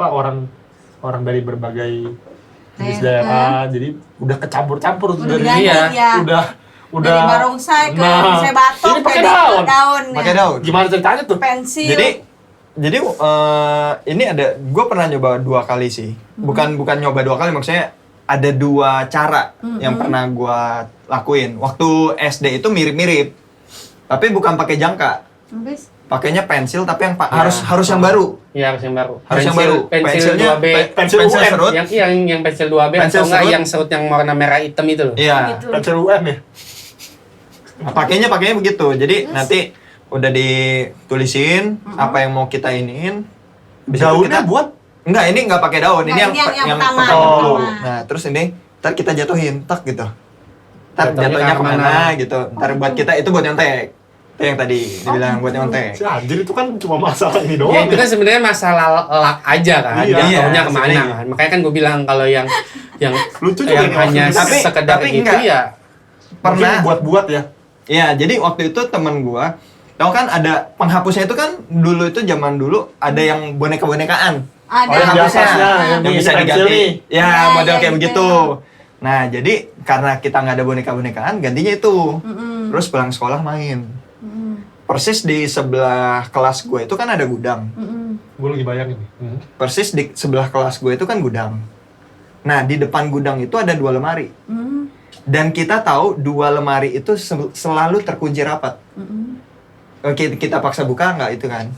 Speaker 2: orang dari berbagai jenis daerah, jadi udah kecampur-campur tuh
Speaker 5: Udah
Speaker 2: dari
Speaker 5: ganti,
Speaker 1: iya.
Speaker 5: ya.
Speaker 2: udah
Speaker 5: Dari barongsai ke
Speaker 2: Nah,
Speaker 5: saya batok
Speaker 2: ini pakai
Speaker 5: ke
Speaker 2: daun.
Speaker 5: daun.
Speaker 3: Pakai daun.
Speaker 2: Gimana ceritanya tuh?
Speaker 5: Pensil.
Speaker 3: Jadi ini ada, gue pernah nyoba 2 kali sih. Bukan nyoba 2 kali, maksudnya ada 2 cara yang pernah gua lakuin. Waktu SD itu mirip-mirip, tapi bukan pakai jangka.
Speaker 5: Habis?
Speaker 3: Pakainya pensil, tapi yang
Speaker 1: Ya,
Speaker 3: harus yang baru.
Speaker 1: Iya, harus yang baru.
Speaker 3: Harus yang baru.
Speaker 1: Pensil
Speaker 3: Pensilnya
Speaker 1: 2B.
Speaker 2: pensil UN.
Speaker 3: serut.
Speaker 1: Yang pensil 2B
Speaker 3: Pensil
Speaker 1: atau enggak
Speaker 3: serut.
Speaker 1: yang serut yang warna merah hitam itu loh.
Speaker 3: Iya.
Speaker 5: Gitu.
Speaker 2: Pensil UN ya.
Speaker 3: Nah, pakainya begitu. Jadi nanti udah ditulisin apa yang mau kita iniin. Habis itu
Speaker 2: Daunnya
Speaker 3: kita-
Speaker 2: buat
Speaker 3: Enggak, ini enggak pakai daun.
Speaker 5: Nggak,
Speaker 3: Ini yang
Speaker 5: pertama,
Speaker 3: pertama
Speaker 2: yang
Speaker 3: dulu.
Speaker 5: pertama.
Speaker 3: Nah, terus ini ntar kita jatuhin, tak gitu. Ntar
Speaker 1: Jatuhnya
Speaker 3: jatuhnya
Speaker 1: ke
Speaker 3: kemana
Speaker 1: mana?
Speaker 3: gitu. Ntar buat kita itu buat nyontek. Itu yang tadi dibilang buat nyontek.
Speaker 2: si anjir itu kan cuma masalah ini doang.
Speaker 1: Ya itu kan sebenarnya masalah luck aja kan.
Speaker 2: Iya.
Speaker 1: Jatuhnya
Speaker 3: Iya,
Speaker 1: kemana
Speaker 3: sebenarnya.
Speaker 1: kan. Makanya kan gue bilang kalau yang
Speaker 2: Lucu juga
Speaker 1: yang
Speaker 2: nih
Speaker 1: hanya
Speaker 2: maksudnya.
Speaker 1: sekedar
Speaker 3: tapi
Speaker 1: gitu
Speaker 3: enggak.
Speaker 1: ya.
Speaker 2: Mungkin
Speaker 3: Pernah.
Speaker 2: buat-buat ya.
Speaker 3: Iya, jadi waktu itu temen gua, tau kan ada penghapusnya itu kan dulu itu zaman dulu ada yang boneka-bonekaan.
Speaker 5: Ada.
Speaker 2: Oh, yang di atasnya, yang
Speaker 3: yang
Speaker 2: di
Speaker 3: bisa
Speaker 2: pensil
Speaker 3: diganti.
Speaker 2: nih.
Speaker 3: Ya,
Speaker 5: Ya,
Speaker 3: model
Speaker 5: ya,
Speaker 3: kayak
Speaker 5: gitu.
Speaker 3: begitu. Nah, jadi karena kita nggak ada boneka-bonekaan, gantinya itu.
Speaker 5: Mm-mm.
Speaker 3: Terus pulang sekolah main.
Speaker 5: Mm-mm.
Speaker 3: Persis di sebelah kelas gue itu kan ada gudang.
Speaker 5: Mm-mm.
Speaker 2: Gue lagi bayangin nih.
Speaker 3: Persis di sebelah kelas gue itu kan gudang. Nah, di depan gudang itu ada 2 lemari.
Speaker 5: Mm-mm.
Speaker 3: Dan kita tahu 2 lemari itu selalu terkunci rapat.
Speaker 5: Mm-mm.
Speaker 3: Oke, kita paksa buka nggak itu kan?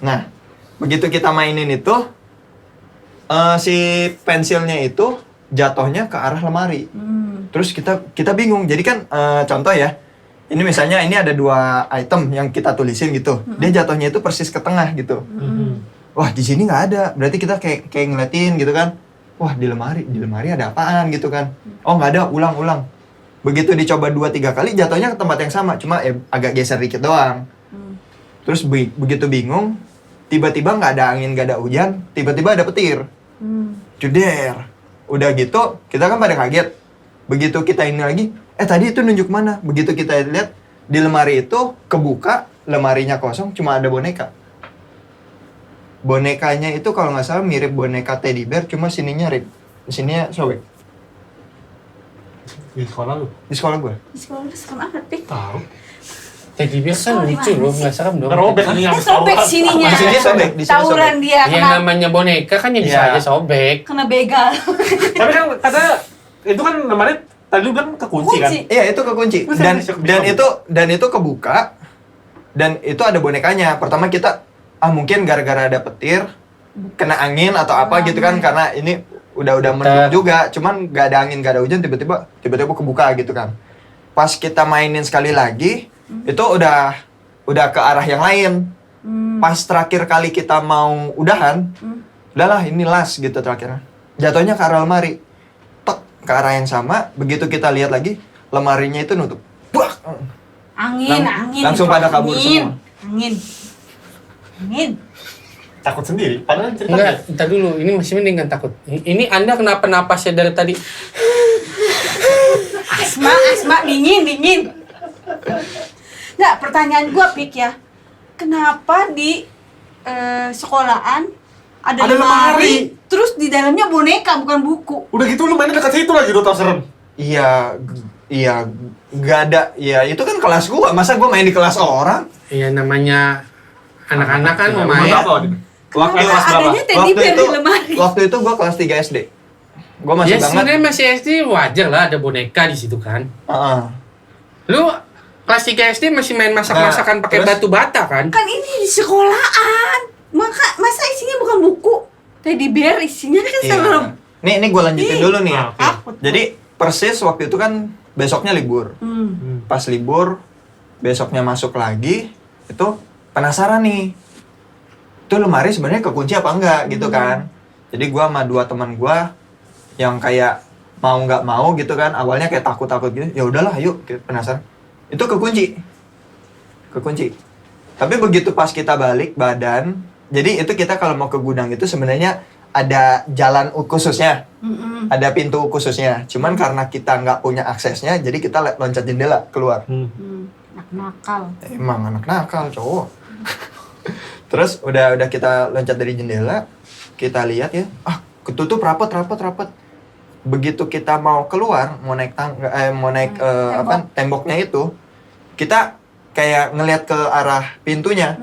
Speaker 3: Nah, begitu kita mainin itu, si pensilnya itu jatuhnya ke arah lemari.
Speaker 5: Mm.
Speaker 3: Terus kita bingung. Jadi kan contoh ya, ini misalnya ini ada 2 item yang kita tulisin gitu. Dia jatuhnya itu persis ke tengah gitu. Wah, di sini nggak ada. Berarti kita kayak ngeliatin gitu kan. Wah, di lemari ada apaan gitu kan. Oh, nggak ada, ulang. Begitu dicoba 2-3 kali jatuhnya ke tempat yang sama, cuma agak geser dikit doang. Terus begitu bingung, tiba-tiba nggak ada angin, nggak ada hujan, tiba-tiba ada petir. Juder. Udah gitu, kita kan pada kaget. Begitu kita ini lagi, tadi itu nunjuk mana? Begitu kita lihat, di lemari itu kebuka, lemarinya kosong, cuma ada boneka. Bonekanya itu kalau nggak salah mirip boneka teddy bear, cuma sininya sininya sobek.
Speaker 2: Di sekolah lu
Speaker 3: Di sekolah gue.
Speaker 5: Di sekolah lu serem amat, Pik.
Speaker 2: tahu.
Speaker 1: Teddy bear kan
Speaker 5: Sekolah di
Speaker 1: lucu
Speaker 5: mana
Speaker 1: loh,
Speaker 5: sih?
Speaker 1: nggak serem dong.
Speaker 2: Robek nih yang
Speaker 5: Sobek sininya.
Speaker 3: Di sini sobek, di sini
Speaker 5: Tawuran
Speaker 3: sobek.
Speaker 5: dia
Speaker 1: Yang namanya boneka kan ya bisa
Speaker 3: Iya.
Speaker 1: aja sobek.
Speaker 5: kena begal.
Speaker 2: Tapi kan kata itu kan lemari tadi lu bilang kekunci kan.
Speaker 5: Kunci.
Speaker 3: Iya, itu kekunci.
Speaker 2: Masa bisa
Speaker 3: Dan itu kebuka. Dan itu ada bonekanya. Pertama kita mungkin gara-gara ada petir, kena angin atau apa gitu kan, karena ini udah mendung juga, cuman gak ada angin, gak ada hujan, tiba-tiba kebuka gitu kan. Pas kita mainin sekali lagi, itu udah ke arah yang lain. Pas terakhir kali kita mau udahan, udahlah ini last gitu terakhir. Jatuhnya ke arah lemari. Tek, ke arah yang sama, begitu kita lihat lagi, lemarinya itu nutup. Buak!
Speaker 5: Angin.
Speaker 3: Langsung pada kabur semua.
Speaker 5: Angin.
Speaker 2: Takut sendiri. Padahal cerita
Speaker 1: Enggak, entar dulu. Ini masih mending kan takut. Ini Anda kenapa napasnya dari tadi?
Speaker 5: Asma, dingin. Nggak, pertanyaan gua, Pik ya. Kenapa di sekolahan ada lemari, terus di dalamnya boneka bukan buku?
Speaker 2: udah gitu lu main dekat situ lagi, udah tau serem.
Speaker 3: Iya, gak ada. Ya itu kan kelas gua, masa gua main di kelas orang?
Speaker 1: Iya namanya anak-anak kan mau
Speaker 2: Umur
Speaker 1: main.
Speaker 2: berapa waktu itu?
Speaker 3: Waktu
Speaker 5: Kenapa adanya teddy bear di lemari?
Speaker 3: waktu itu gua kelas 3 SD. Gua masih
Speaker 1: Ya
Speaker 3: banget.
Speaker 1: sebenarnya masih SD wajar lah ada boneka di situ kan.
Speaker 3: Heeh.
Speaker 1: Lu kelas 3 SD masih main masak-masakan
Speaker 3: Nah,
Speaker 1: pakai
Speaker 3: terus?
Speaker 1: batu bata kan?
Speaker 5: Kan ini di sekolahan. Masa isinya bukan buku? Teddy bear isinya kan
Speaker 3: Iya.
Speaker 5: serem.
Speaker 3: Nih gua lanjutin dulu nih ya.
Speaker 2: Oke.
Speaker 5: Takut.
Speaker 3: Jadi persis waktu itu kan besoknya libur. Pas libur, besoknya masuk lagi, itu penasaran nih. Itu lemari sebenarnya kekunci apa enggak gitu kan. Jadi gua sama 2 teman gua yang kayak mau nggak mau gitu kan, awalnya kayak takut-takut gitu. Ya udahlah, ayo, kita penasaran. Itu kekunci. Tapi begitu pas kita balik badan, jadi itu kita kalau mau ke gudang itu sebenarnya ada jalan khususnya. Ada pintu khususnya. Cuman karena kita nggak punya aksesnya, jadi kita loncat jendela keluar.
Speaker 5: Nakal.
Speaker 3: Emang anak nakal cowok. Terus udah kita loncat dari jendela, kita lihat ya, ketutup rapat. Begitu kita mau keluar, mau naik temboknya itu, kita kayak ngelihat ke arah pintunya.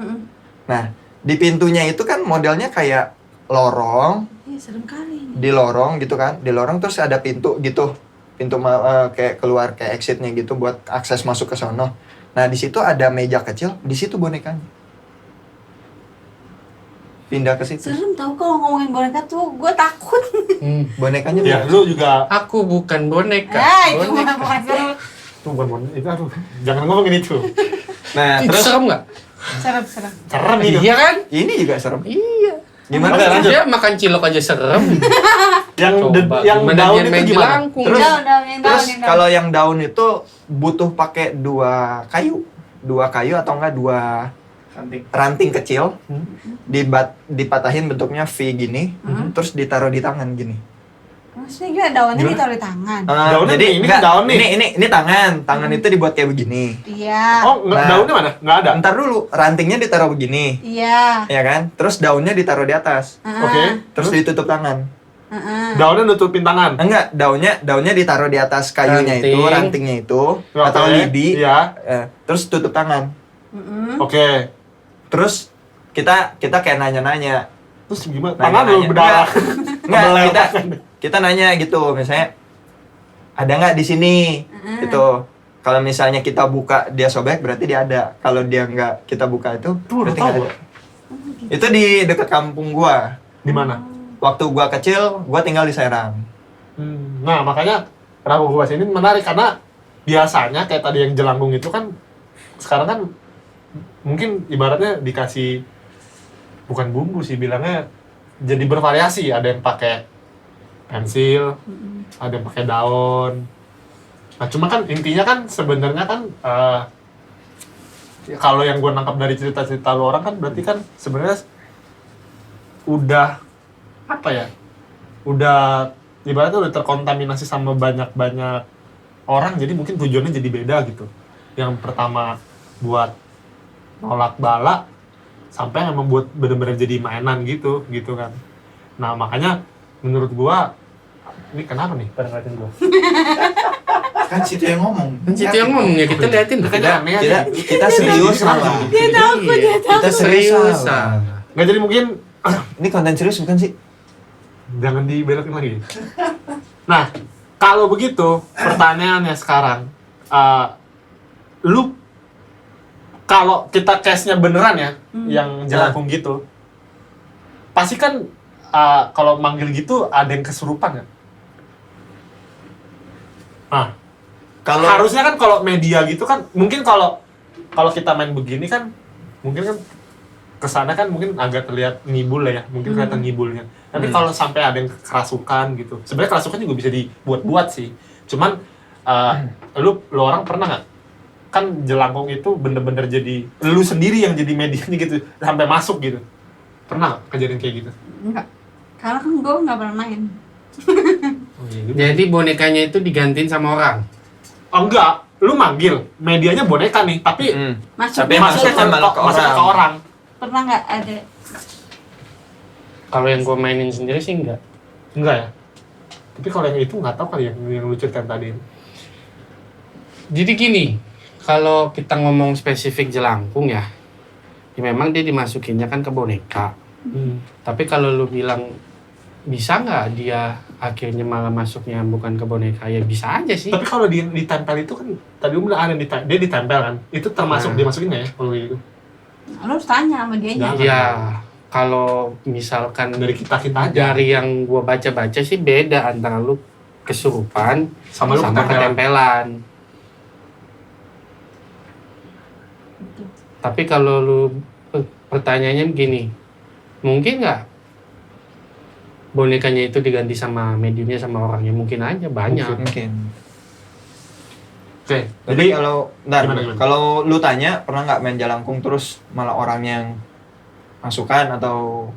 Speaker 3: Nah, di pintunya itu kan modelnya kayak lorong,
Speaker 5: Iya, serem kali.
Speaker 3: di lorong gitu kan, di lorong terus ada pintu gitu, pintu kayak keluar kayak exitnya gitu buat akses masuk ke sono. Nah di situ ada meja kecil, di situ bonekanya pindah ke situ.
Speaker 5: Serem tau kalau ngomongin boneka tuh, gue takut.
Speaker 3: Bonekanya
Speaker 2: Ya, lu juga
Speaker 1: Aku bukan boneka.
Speaker 5: Itu
Speaker 1: Boneka.
Speaker 5: bukan serem.
Speaker 2: tuh bukan boneka. Itu aduh, jangan ngomongin itu.
Speaker 3: Nah
Speaker 1: Itu
Speaker 3: terus
Speaker 1: serem nggak?
Speaker 5: Serem.
Speaker 2: Serem itu.
Speaker 1: Iya kan?
Speaker 3: ini juga serem.
Speaker 1: Iya.
Speaker 3: Gimana?
Speaker 2: Oke, lanjut.
Speaker 1: Dia makan cilok aja serem.
Speaker 2: Yang
Speaker 1: Coba,
Speaker 2: yang
Speaker 1: gimana
Speaker 2: daun
Speaker 1: dia
Speaker 2: itu
Speaker 1: main
Speaker 2: gimana?
Speaker 1: jelangkung?
Speaker 3: Terus-
Speaker 5: Daun, yang
Speaker 3: Terus
Speaker 5: daun.
Speaker 3: kalau yang daun itu butuh pakai dua kayu atau enggak dua ranting kecil, dipatahin bentuknya V gini, terus ditaruh di tangan gini.
Speaker 5: Maksudnya gimana daunnya
Speaker 2: Gimana?
Speaker 5: ditaruh di tangan?
Speaker 2: Daunnya
Speaker 3: jadi
Speaker 2: ini
Speaker 3: enggak,
Speaker 2: daun nih.
Speaker 3: Ini tangan itu dibuat kayak begini.
Speaker 5: Iya.
Speaker 2: Oh,
Speaker 3: Nah.
Speaker 2: daunnya mana? Nggak ada.
Speaker 3: Ntar dulu, rantingnya ditaruh begini,
Speaker 5: Iya.
Speaker 3: ya kan? Terus daunnya ditaruh di atas,
Speaker 2: Oke.
Speaker 3: terus ditutup tangan.
Speaker 2: Daunnya nutupin tangan.
Speaker 3: Enggak, daunnya ditaruh di atas kayunya itu,
Speaker 1: Ranting.
Speaker 3: rantingnya itu,
Speaker 2: Oke.
Speaker 3: atau lidi,
Speaker 2: Iya.
Speaker 3: terus tutup tangan.
Speaker 2: Oke.
Speaker 3: Terus kita kayak nanya-nanya.
Speaker 2: Terus gimana?
Speaker 3: Nanya,
Speaker 2: Tangan lu
Speaker 3: nanya.
Speaker 2: berdarah.
Speaker 3: Enggak, kita nanya gitu, misalnya ada nggak di sini, gitu. Kalau misalnya kita buka dia sobek, berarti dia ada. Kalau dia nggak kita buka itu, berarti
Speaker 2: tahu
Speaker 3: nggak ada. Itu di dekat kampung gua.
Speaker 2: Di mana?
Speaker 3: Waktu gua kecil, gua tinggal di Serang.
Speaker 2: Nah, makanya kenapa gua bahas ini menarik karena biasanya kayak tadi yang jelangkung itu kan sekarang kan mungkin ibaratnya dikasih bukan bumbu sih bilangnya jadi bervariasi, ada yang pakai pensil, ada yang pakai daun. Nah, cuma kan intinya kan sebenarnya kan ya kalau yang gue nangkap dari cerita-cerita lu orang kan berarti kan sebenarnya udah apa ya? Udah ibaratnya udah terkontaminasi sama banyak-banyak orang, jadi mungkin tujuannya jadi beda gitu. Yang pertama buat nolak bala sampai yang membuat benar-benar jadi mainan gitu kan. Nah, makanya menurut gua ini kenapa nih pada ngeliatin gua?
Speaker 4: Kan situ yang ngomong.
Speaker 1: Kan situ yang ngomong ya, kita liatin.
Speaker 2: Kayaknya aneh aja.
Speaker 3: Kita serius lah.
Speaker 5: Dia takut, dia takut.
Speaker 3: Kita serius
Speaker 1: Serius,
Speaker 3: lah.
Speaker 2: Nggak, jadi mungkin
Speaker 3: Ini konten serius bukan sih?
Speaker 2: jangan dibelokin lagi. Nah, kalau begitu pertanyaannya sekarang, lu kalau kita case-nya beneran ya, yang jelangkung gitu, pasti kan kalau manggil gitu ada yang kesurupan ya. Nah,
Speaker 3: Kalau
Speaker 2: harusnya kan kalau media gitu kan, mungkin kalau kita main begini kan, mungkin kan kesana kan mungkin agak terlihat ngibul lah ya, mungkin kelihatan ngibulnya. Tapi kalau sampai ada yang kerasukan gitu, sebenarnya kerasukan juga bisa dibuat-buat sih. Cuman lu orang pernah nggak? Kan jelangkung itu bener-bener jadi lu sendiri yang jadi medianya gitu, sampai masuk gitu. Pernah nggak kejadian kayak gitu?
Speaker 5: Enggak. Karena kan gue nggak pernah main.
Speaker 1: Jadi bonekanya itu digantiin sama orang.
Speaker 2: Oh enggak, lu manggil medianya boneka nih, tapi
Speaker 5: Masuk.
Speaker 3: Tapi masuknya malah ke orang.
Speaker 5: Pernah nggak ada?
Speaker 1: Kalau yang gue mainin sendiri sih enggak.
Speaker 2: enggak ya. Tapi kalau yang itu nggak tahu kali yang lu ceritain tadi.
Speaker 1: Jadi gini, kalau kita ngomong spesifik jelangkung ya memang dia dimasukinnya kan ke boneka. Tapi kalau lu bilang bisa nggak dia akhirnya malah masuknya bukan ke boneka, ya bisa aja sih.
Speaker 2: Tapi kalau dia ditempel itu kan tadi lu bilang ada dia ditempel kan, itu termasuk dimasukin nggak ya kalau gitu?
Speaker 5: Lo harus tanya sama dia aja.
Speaker 2: Jangan.
Speaker 1: Ya kalau misalkan
Speaker 2: Dari kita aja.
Speaker 1: dari yang gua baca-baca sih beda antara lu kesurupan
Speaker 2: Sama lu
Speaker 1: sama ketempelan. Tapi kalau lu pertanyaannya begini, mungkin nggak bonekanya itu diganti sama mediumnya sama orangnya? Mungkin aja, banyak.
Speaker 3: Mungkin.
Speaker 2: Oke,
Speaker 3: Jadi
Speaker 2: jadi
Speaker 3: kalau
Speaker 2: gimana?
Speaker 3: kalau lu tanya pernah nggak main jelangkung terus malah orang yang masukan atau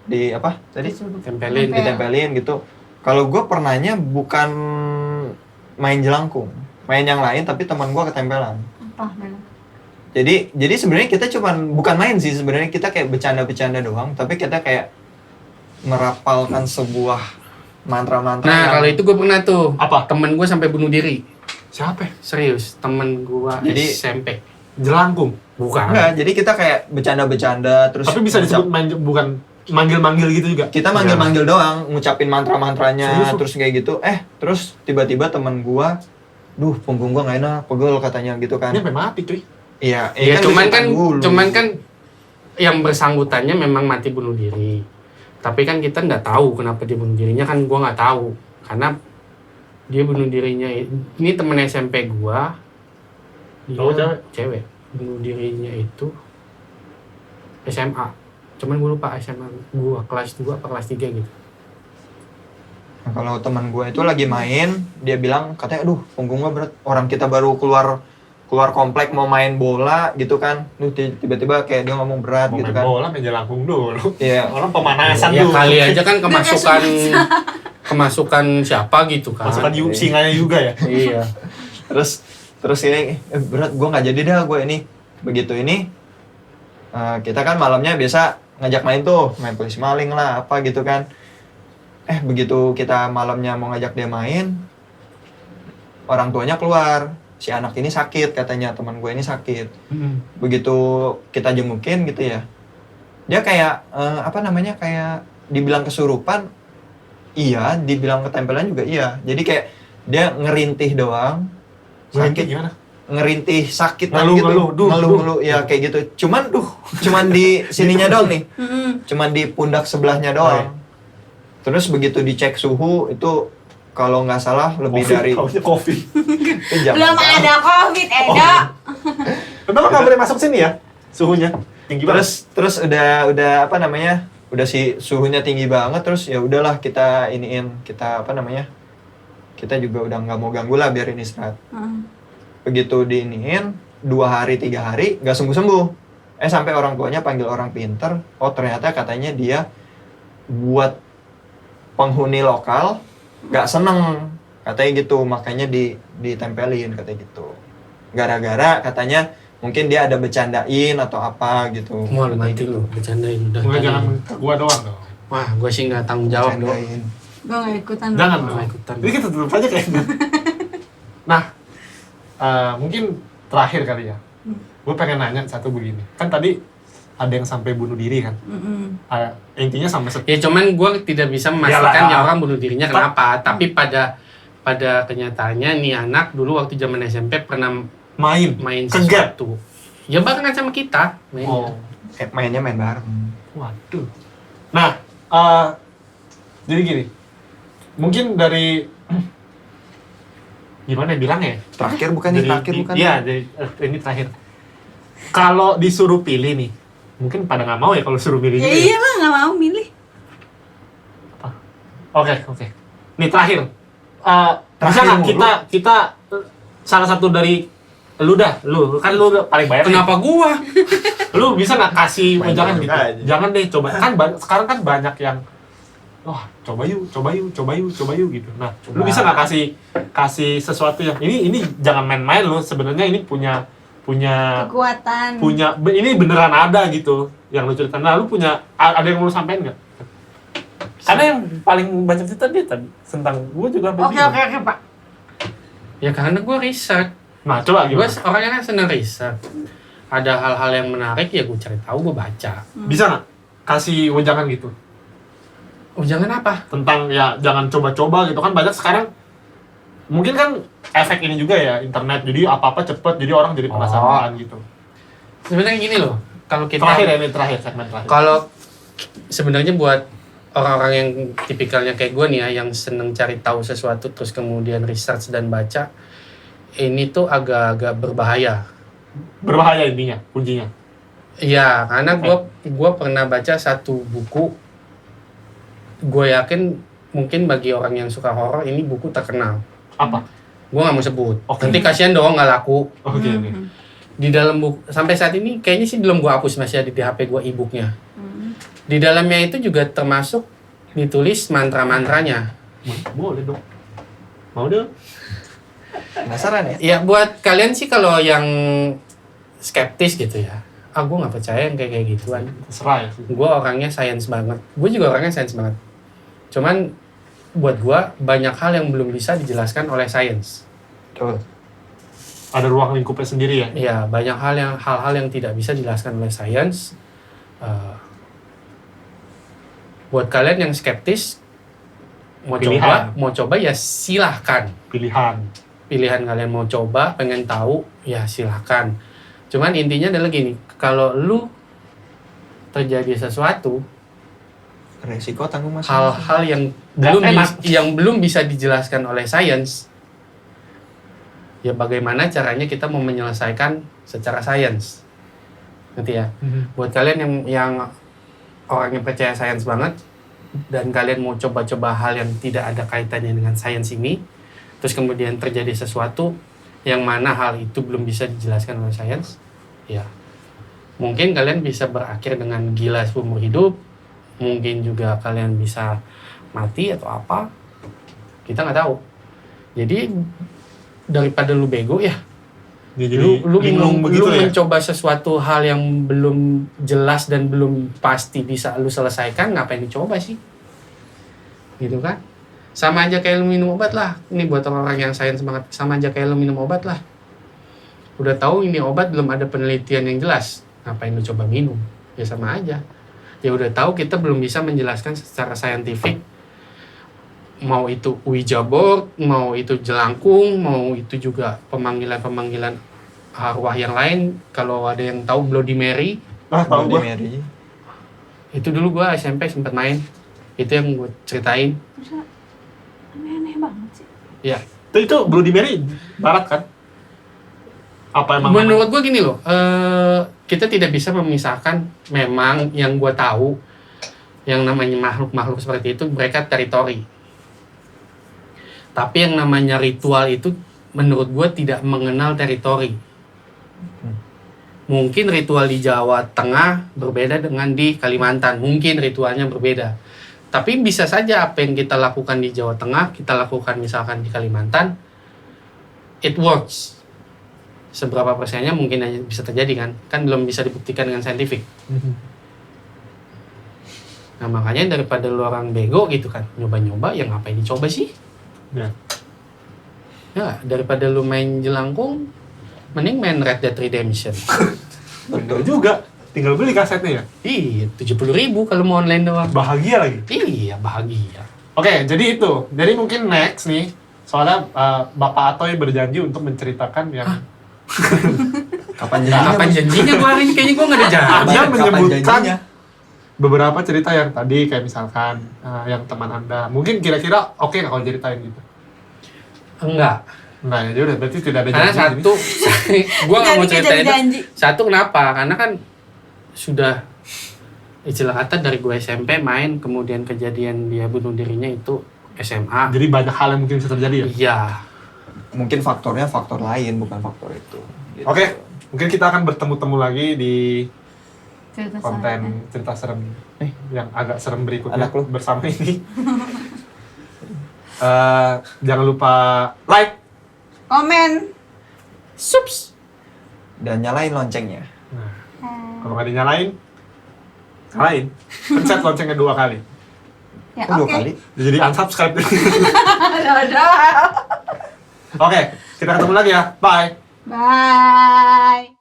Speaker 3: di apa tadi
Speaker 1: Tempelin.
Speaker 3: ditempelin gitu. Kalau gue pernahnya bukan main jelangkung, main yang lain tapi teman gue ketempelan.
Speaker 5: Apa? Mel?
Speaker 3: Jadi sebenarnya kita cuman bukan main sih, sebenarnya kita kayak bercanda-bercanda doang, tapi kita kayak merapalkan sebuah mantra-mantra.
Speaker 1: Nah,
Speaker 3: yang-
Speaker 1: kalau itu gue pernah tuh.
Speaker 2: Apa?
Speaker 1: Temen gue sampai bunuh diri.
Speaker 2: Siapa?
Speaker 1: Serius, temen gue
Speaker 3: Jadi-
Speaker 2: Jelangkung.
Speaker 1: SMP. Bukan.
Speaker 3: enggak, jadi kita kayak bercanda-bercanda terus
Speaker 2: Tapi bisa disebut main bukan manggil-manggil gitu juga?
Speaker 3: Kita manggil-manggil doang, ngucapin mantra-mantranya,
Speaker 2: Serius?
Speaker 3: terus kayak gitu. Terus tiba-tiba teman gua, duh punggung gua nggak enak, pegel katanya gitu kan.
Speaker 2: Ini sampai mati cuy.
Speaker 3: Iya,
Speaker 1: Ya cuman
Speaker 3: dulu.
Speaker 1: kan yang bersangkutannya memang mati bunuh diri. Tapi kan kita nggak tahu kenapa dia bunuh dirinya, kan gua nggak tahu. Karena dia bunuh dirinya, ini temen SMP gua. Dia
Speaker 2: Cowok,
Speaker 1: cewek. Bunuh dirinya itu SMA. Cuman gue lupa SMA gua kelas 2 apa kelas 3 gitu.
Speaker 3: Nah, kalau teman gua itu lagi main, dia bilang katanya, aduh punggung gua berat. Orang kita baru keluar komplek mau main bola gitu kan, tiba-tiba kayak dia ngomong berat
Speaker 2: Mau
Speaker 3: gitu
Speaker 2: main
Speaker 3: kan.
Speaker 2: bola meja langkung dulu.
Speaker 3: Iya.
Speaker 2: Orang pemanasan
Speaker 1: Ya
Speaker 2: dulu.
Speaker 1: kali aja kan kemasukan siapa gitu kan.
Speaker 2: Masukan singanya juga ya.
Speaker 1: Iya.
Speaker 3: Terus ini berat, gue nggak jadi dah gue ini. Begitu ini kita kan malamnya biasa ngajak main tuh, main polisi maling lah apa gitu kan. Begitu kita malamnya mau ngajak dia main, orang tuanya keluar, si anak ini sakit katanya, teman gue ini sakit. Begitu kita jengukin gitu ya, dia kayak kayak dibilang kesurupan, iya, dibilang ketempelan juga iya. Jadi kayak dia ngerintih doang.
Speaker 2: Sakit gimana?
Speaker 3: Ngerintih sakit
Speaker 2: ngeluh,
Speaker 3: ya kayak gitu. Cuman di sininya doang nih. Cuman di pundak sebelahnya doang. Terus begitu dicek suhu itu kalau nggak salah lebih dari
Speaker 2: COVID.
Speaker 5: Belum ada COVID, Edo.
Speaker 2: Kenapa nggak boleh masuk sini ya? Suhunya tinggi banget.
Speaker 3: Terus udah udah si suhunya tinggi banget, terus ya udahlah kita kita juga udah nggak mau ganggu lah, biarin istirahat. Begitu diiniin 2 hari 3 hari nggak sembuh. Sampai orang tuanya panggil orang pinter. Oh ternyata katanya dia buat penghuni lokal nggak seneng katanya gitu, makanya ditempelin katanya gitu. Gara-gara katanya mungkin dia ada bercandain atau apa gitu.
Speaker 1: Wah, nanti lu bercandain udah.
Speaker 2: Gue jangan ke gua doang dong.
Speaker 1: Wah, gue sih nggak tanggung jawab dong.
Speaker 3: Bercandain.
Speaker 5: Gue gak ikutan.
Speaker 2: Jangan
Speaker 1: Nggak
Speaker 2: dong.
Speaker 1: ikutan.
Speaker 2: Jadi kita tutup aja kayaknya. Nah, mungkin terakhir kali ya. Gue pengen nanya satu begini. Kan tadi ada yang sampai bunuh diri kan? Intinya sampai
Speaker 1: Ya cuman gue tidak bisa memastikan
Speaker 2: Yalah.
Speaker 1: ya orang bunuh dirinya kenapa. Tapi pada kenyataannya nih anak dulu waktu zaman SMP pernah main
Speaker 2: ke gap.
Speaker 1: sesuatu. Ya barengan sama kita mainnya.
Speaker 3: Mainnya main bareng.
Speaker 2: Waduh. Nah, jadi gini. Mungkin dari gimana ya bilangnya?
Speaker 3: Terakhir bukan nih, terakhir bukan.
Speaker 2: Iya, ini terakhir. Kalau disuruh pilih nih, mungkin pada nggak mau ya kalau suruh pilih.
Speaker 5: Ya
Speaker 2: juga
Speaker 5: iyalah, gak mau milih.
Speaker 2: Oke. Nih terakhir. Bisa
Speaker 3: Terakhir
Speaker 2: nggak
Speaker 3: mulu.
Speaker 2: kita salah satu dari lu kan lu paling banyak.
Speaker 1: Kenapa gua?
Speaker 2: Lu bisa nggak kasih
Speaker 3: Main
Speaker 2: jangan
Speaker 3: bareng
Speaker 2: gitu.
Speaker 3: aja.
Speaker 2: Jangan deh coba. Kan sekarang kan banyak yang wah, coba yuk gitu. Nah, lu bisa nggak kasih sesuatu yang ini jangan main-main lu, sebenarnya ini punya
Speaker 5: Kekuatan.
Speaker 2: ini beneran ada gitu yang lu ceritain. Nah, lu ada yang lu sampein nggak? Karena yang paling banyak cerita dia tadi tentang gua juga
Speaker 5: Oke, Pak.
Speaker 1: Ya karena gua riset.
Speaker 2: Nah, coba
Speaker 1: Gue
Speaker 2: gimana?
Speaker 1: orangnya kan senang riset. Ada hal-hal yang menarik ya gue cari tahu, gue baca.
Speaker 2: Bisa nggak kasih wejangan gitu?
Speaker 1: Oh jangan apa?
Speaker 2: Tentang ya jangan coba-coba gitu kan, banyak sekarang mungkin kan efek ini juga ya internet, jadi apa-apa cepet, jadi orang jadi penasaran gitu.
Speaker 1: Sebenarnya gini loh, kalau kita
Speaker 2: segmen terakhir.
Speaker 1: kalau sebenarnya buat orang-orang yang tipikalnya kayak gue nih ya, yang seneng cari tahu sesuatu terus kemudian research dan baca, ini tuh agak-agak berbahaya.
Speaker 2: Berbahaya intinya, kuncinya.
Speaker 1: Iya, karena gue pernah baca satu buku. Gue yakin mungkin bagi orang yang suka horor ini buku terkenal.
Speaker 2: Apa?
Speaker 1: Gue nggak mau sebut.
Speaker 2: Oke.
Speaker 1: Nanti kasihan dong nggak laku.
Speaker 2: Oke.
Speaker 1: Di dalam buku sampai saat ini kayaknya sih belum gue hapus, masih ada di HP gue e-booknya. Di dalamnya itu juga termasuk ditulis mantra-mantranya.
Speaker 2: Boleh dong. Mau dong.
Speaker 3: Penasaran ya?
Speaker 1: Ya buat kalian sih kalau yang skeptis gitu ya, gue nggak percaya yang kayak gituan.
Speaker 2: Terserah ya.
Speaker 1: Gue orangnya sains banget. Gue juga orangnya sains banget. Cuman buat gue banyak hal yang belum bisa dijelaskan oleh sains.
Speaker 3: Betul.
Speaker 2: Ada ruang lingkupnya sendiri ya.
Speaker 1: Iya, banyak hal yang tidak bisa dijelaskan oleh sains. Buat kalian yang skeptis,
Speaker 2: Pilihan.
Speaker 1: mau coba ya silahkan. Pilihan kalian mau coba, pengen tahu, ya silahkan. Cuman intinya adalah gini, kalau lu terjadi sesuatu,
Speaker 3: Resiko tanggung masing-masing.
Speaker 1: hal-hal yang belum bisa dijelaskan oleh sains, ya bagaimana caranya kita mau menyelesaikan secara sains. Ngerti ya? Buat kalian yang orang yang percaya sains banget, dan kalian mau coba-coba hal yang tidak ada kaitannya dengan sains ini, terus kemudian terjadi sesuatu yang mana hal itu belum bisa dijelaskan oleh sains, ya mungkin kalian bisa berakhir dengan gila seumur hidup, mungkin juga kalian bisa mati atau apa, kita nggak tahu. Jadi daripada lu bego ya, lu mencoba sesuatu hal yang belum jelas dan belum pasti bisa lu selesaikan, ngapain dicoba sih? Gitu kan? Sama aja kayak lu minum obat lah. Ini buat orang-orang yang sains banget, sama aja kayak lu minum obat lah. Udah tahu ini obat belum ada penelitian yang jelas, ngapain lu coba minum? Ya sama aja. Ya udah tahu kita belum bisa menjelaskan secara saintifik, mau itu Ouija board, mau itu jelangkung, mau itu juga pemanggilan arwah yang lain. Kalau ada yang tahu Bloody Mary,
Speaker 2: Tahu
Speaker 3: Bloody
Speaker 2: gua.
Speaker 3: Mary.
Speaker 1: itu dulu gua SMP sempat main. Itu yang gue ceritain.
Speaker 5: Masa aneh-aneh banget sih.
Speaker 1: Ya.
Speaker 2: Itu Bloody Mary barat kan? Apa emang?
Speaker 1: Menurut gua gini loh, kita tidak bisa memisahkan. Memang yang gua tahu, yang namanya makhluk-makhluk seperti itu mereka teritori. Tapi yang namanya ritual itu menurut gue tidak mengenal teritori. Mungkin ritual di Jawa Tengah berbeda dengan di Kalimantan. Mungkin ritualnya berbeda. Tapi bisa saja apa yang kita lakukan di Jawa Tengah, kita lakukan misalkan di Kalimantan, it works. Seberapa persennya mungkin aja bisa terjadi kan? Kan belum bisa dibuktikan dengan saintifik. Nah makanya daripada lu orang bego gitu kan, nyoba-nyoba, ya ngapain dicoba sih? Ya, daripada lu main jelangkung, mending main Red Dead Redemption.
Speaker 2: Bener juga. Tinggal beli kasetnya ya?
Speaker 1: Iya, 70.000 kalau mau online doang.
Speaker 2: Bahagia lagi.
Speaker 1: Iya, bahagia.
Speaker 2: Oke, jadi itu. Jadi mungkin next nih, soalnya Bapak Atoy berjanji untuk menceritakan yang
Speaker 1: Kapan janjinya gua hari ini? Kayaknya gua nggak ada janji.
Speaker 2: Anda
Speaker 3: Kapan
Speaker 2: menyebutkan
Speaker 3: janjinya?
Speaker 2: beberapa cerita yang tadi, kayak misalkan yang teman Anda. Mungkin kira-kira oke nggak kalau ceritain gitu?
Speaker 1: Enggak.
Speaker 2: Nah, ya udah berarti tidak ada
Speaker 1: Karena
Speaker 2: janji.
Speaker 1: satu, gua nggak mau
Speaker 5: Jadi
Speaker 1: cerita itu.
Speaker 5: janji.
Speaker 1: Satu kenapa? Karena kan sudah istilah kata dari gue SMP main, kemudian kejadian dia bunuh dirinya itu SMA.
Speaker 2: Jadi banyak hal yang mungkin bisa terjadi ya?
Speaker 1: Iya.
Speaker 3: Mungkin faktornya faktor lain, bukan faktor itu. Gitu.
Speaker 2: Oke, mungkin kita akan bertemu-temu lagi di
Speaker 5: Cerita
Speaker 2: konten
Speaker 5: sana.
Speaker 2: cerita serem yang agak serem berikutnya
Speaker 3: Anak lu.
Speaker 2: bersama ini. Jangan lupa like,
Speaker 5: Komen.
Speaker 1: Sups.
Speaker 3: Dan nyalain loncengnya.
Speaker 2: kalau nggak dinyalain, nyalain. Pencet loncengnya 2 kali.
Speaker 5: Ya,
Speaker 3: Oh, 2
Speaker 5: oke.
Speaker 3: kali.
Speaker 2: Jadi unsubscribe.
Speaker 5: Ada.
Speaker 2: Oke, kita ketemu lagi ya. Bye.
Speaker 5: Bye.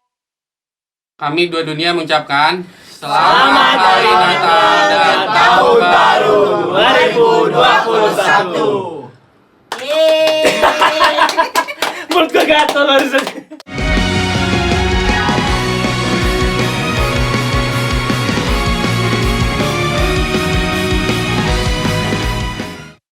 Speaker 1: Kami Dua Dunia mengucapkan Selamat Hari Natal dan Tahun Baru
Speaker 6: 2021.
Speaker 5: Yeay.
Speaker 6: Mulut gue gatel barusan.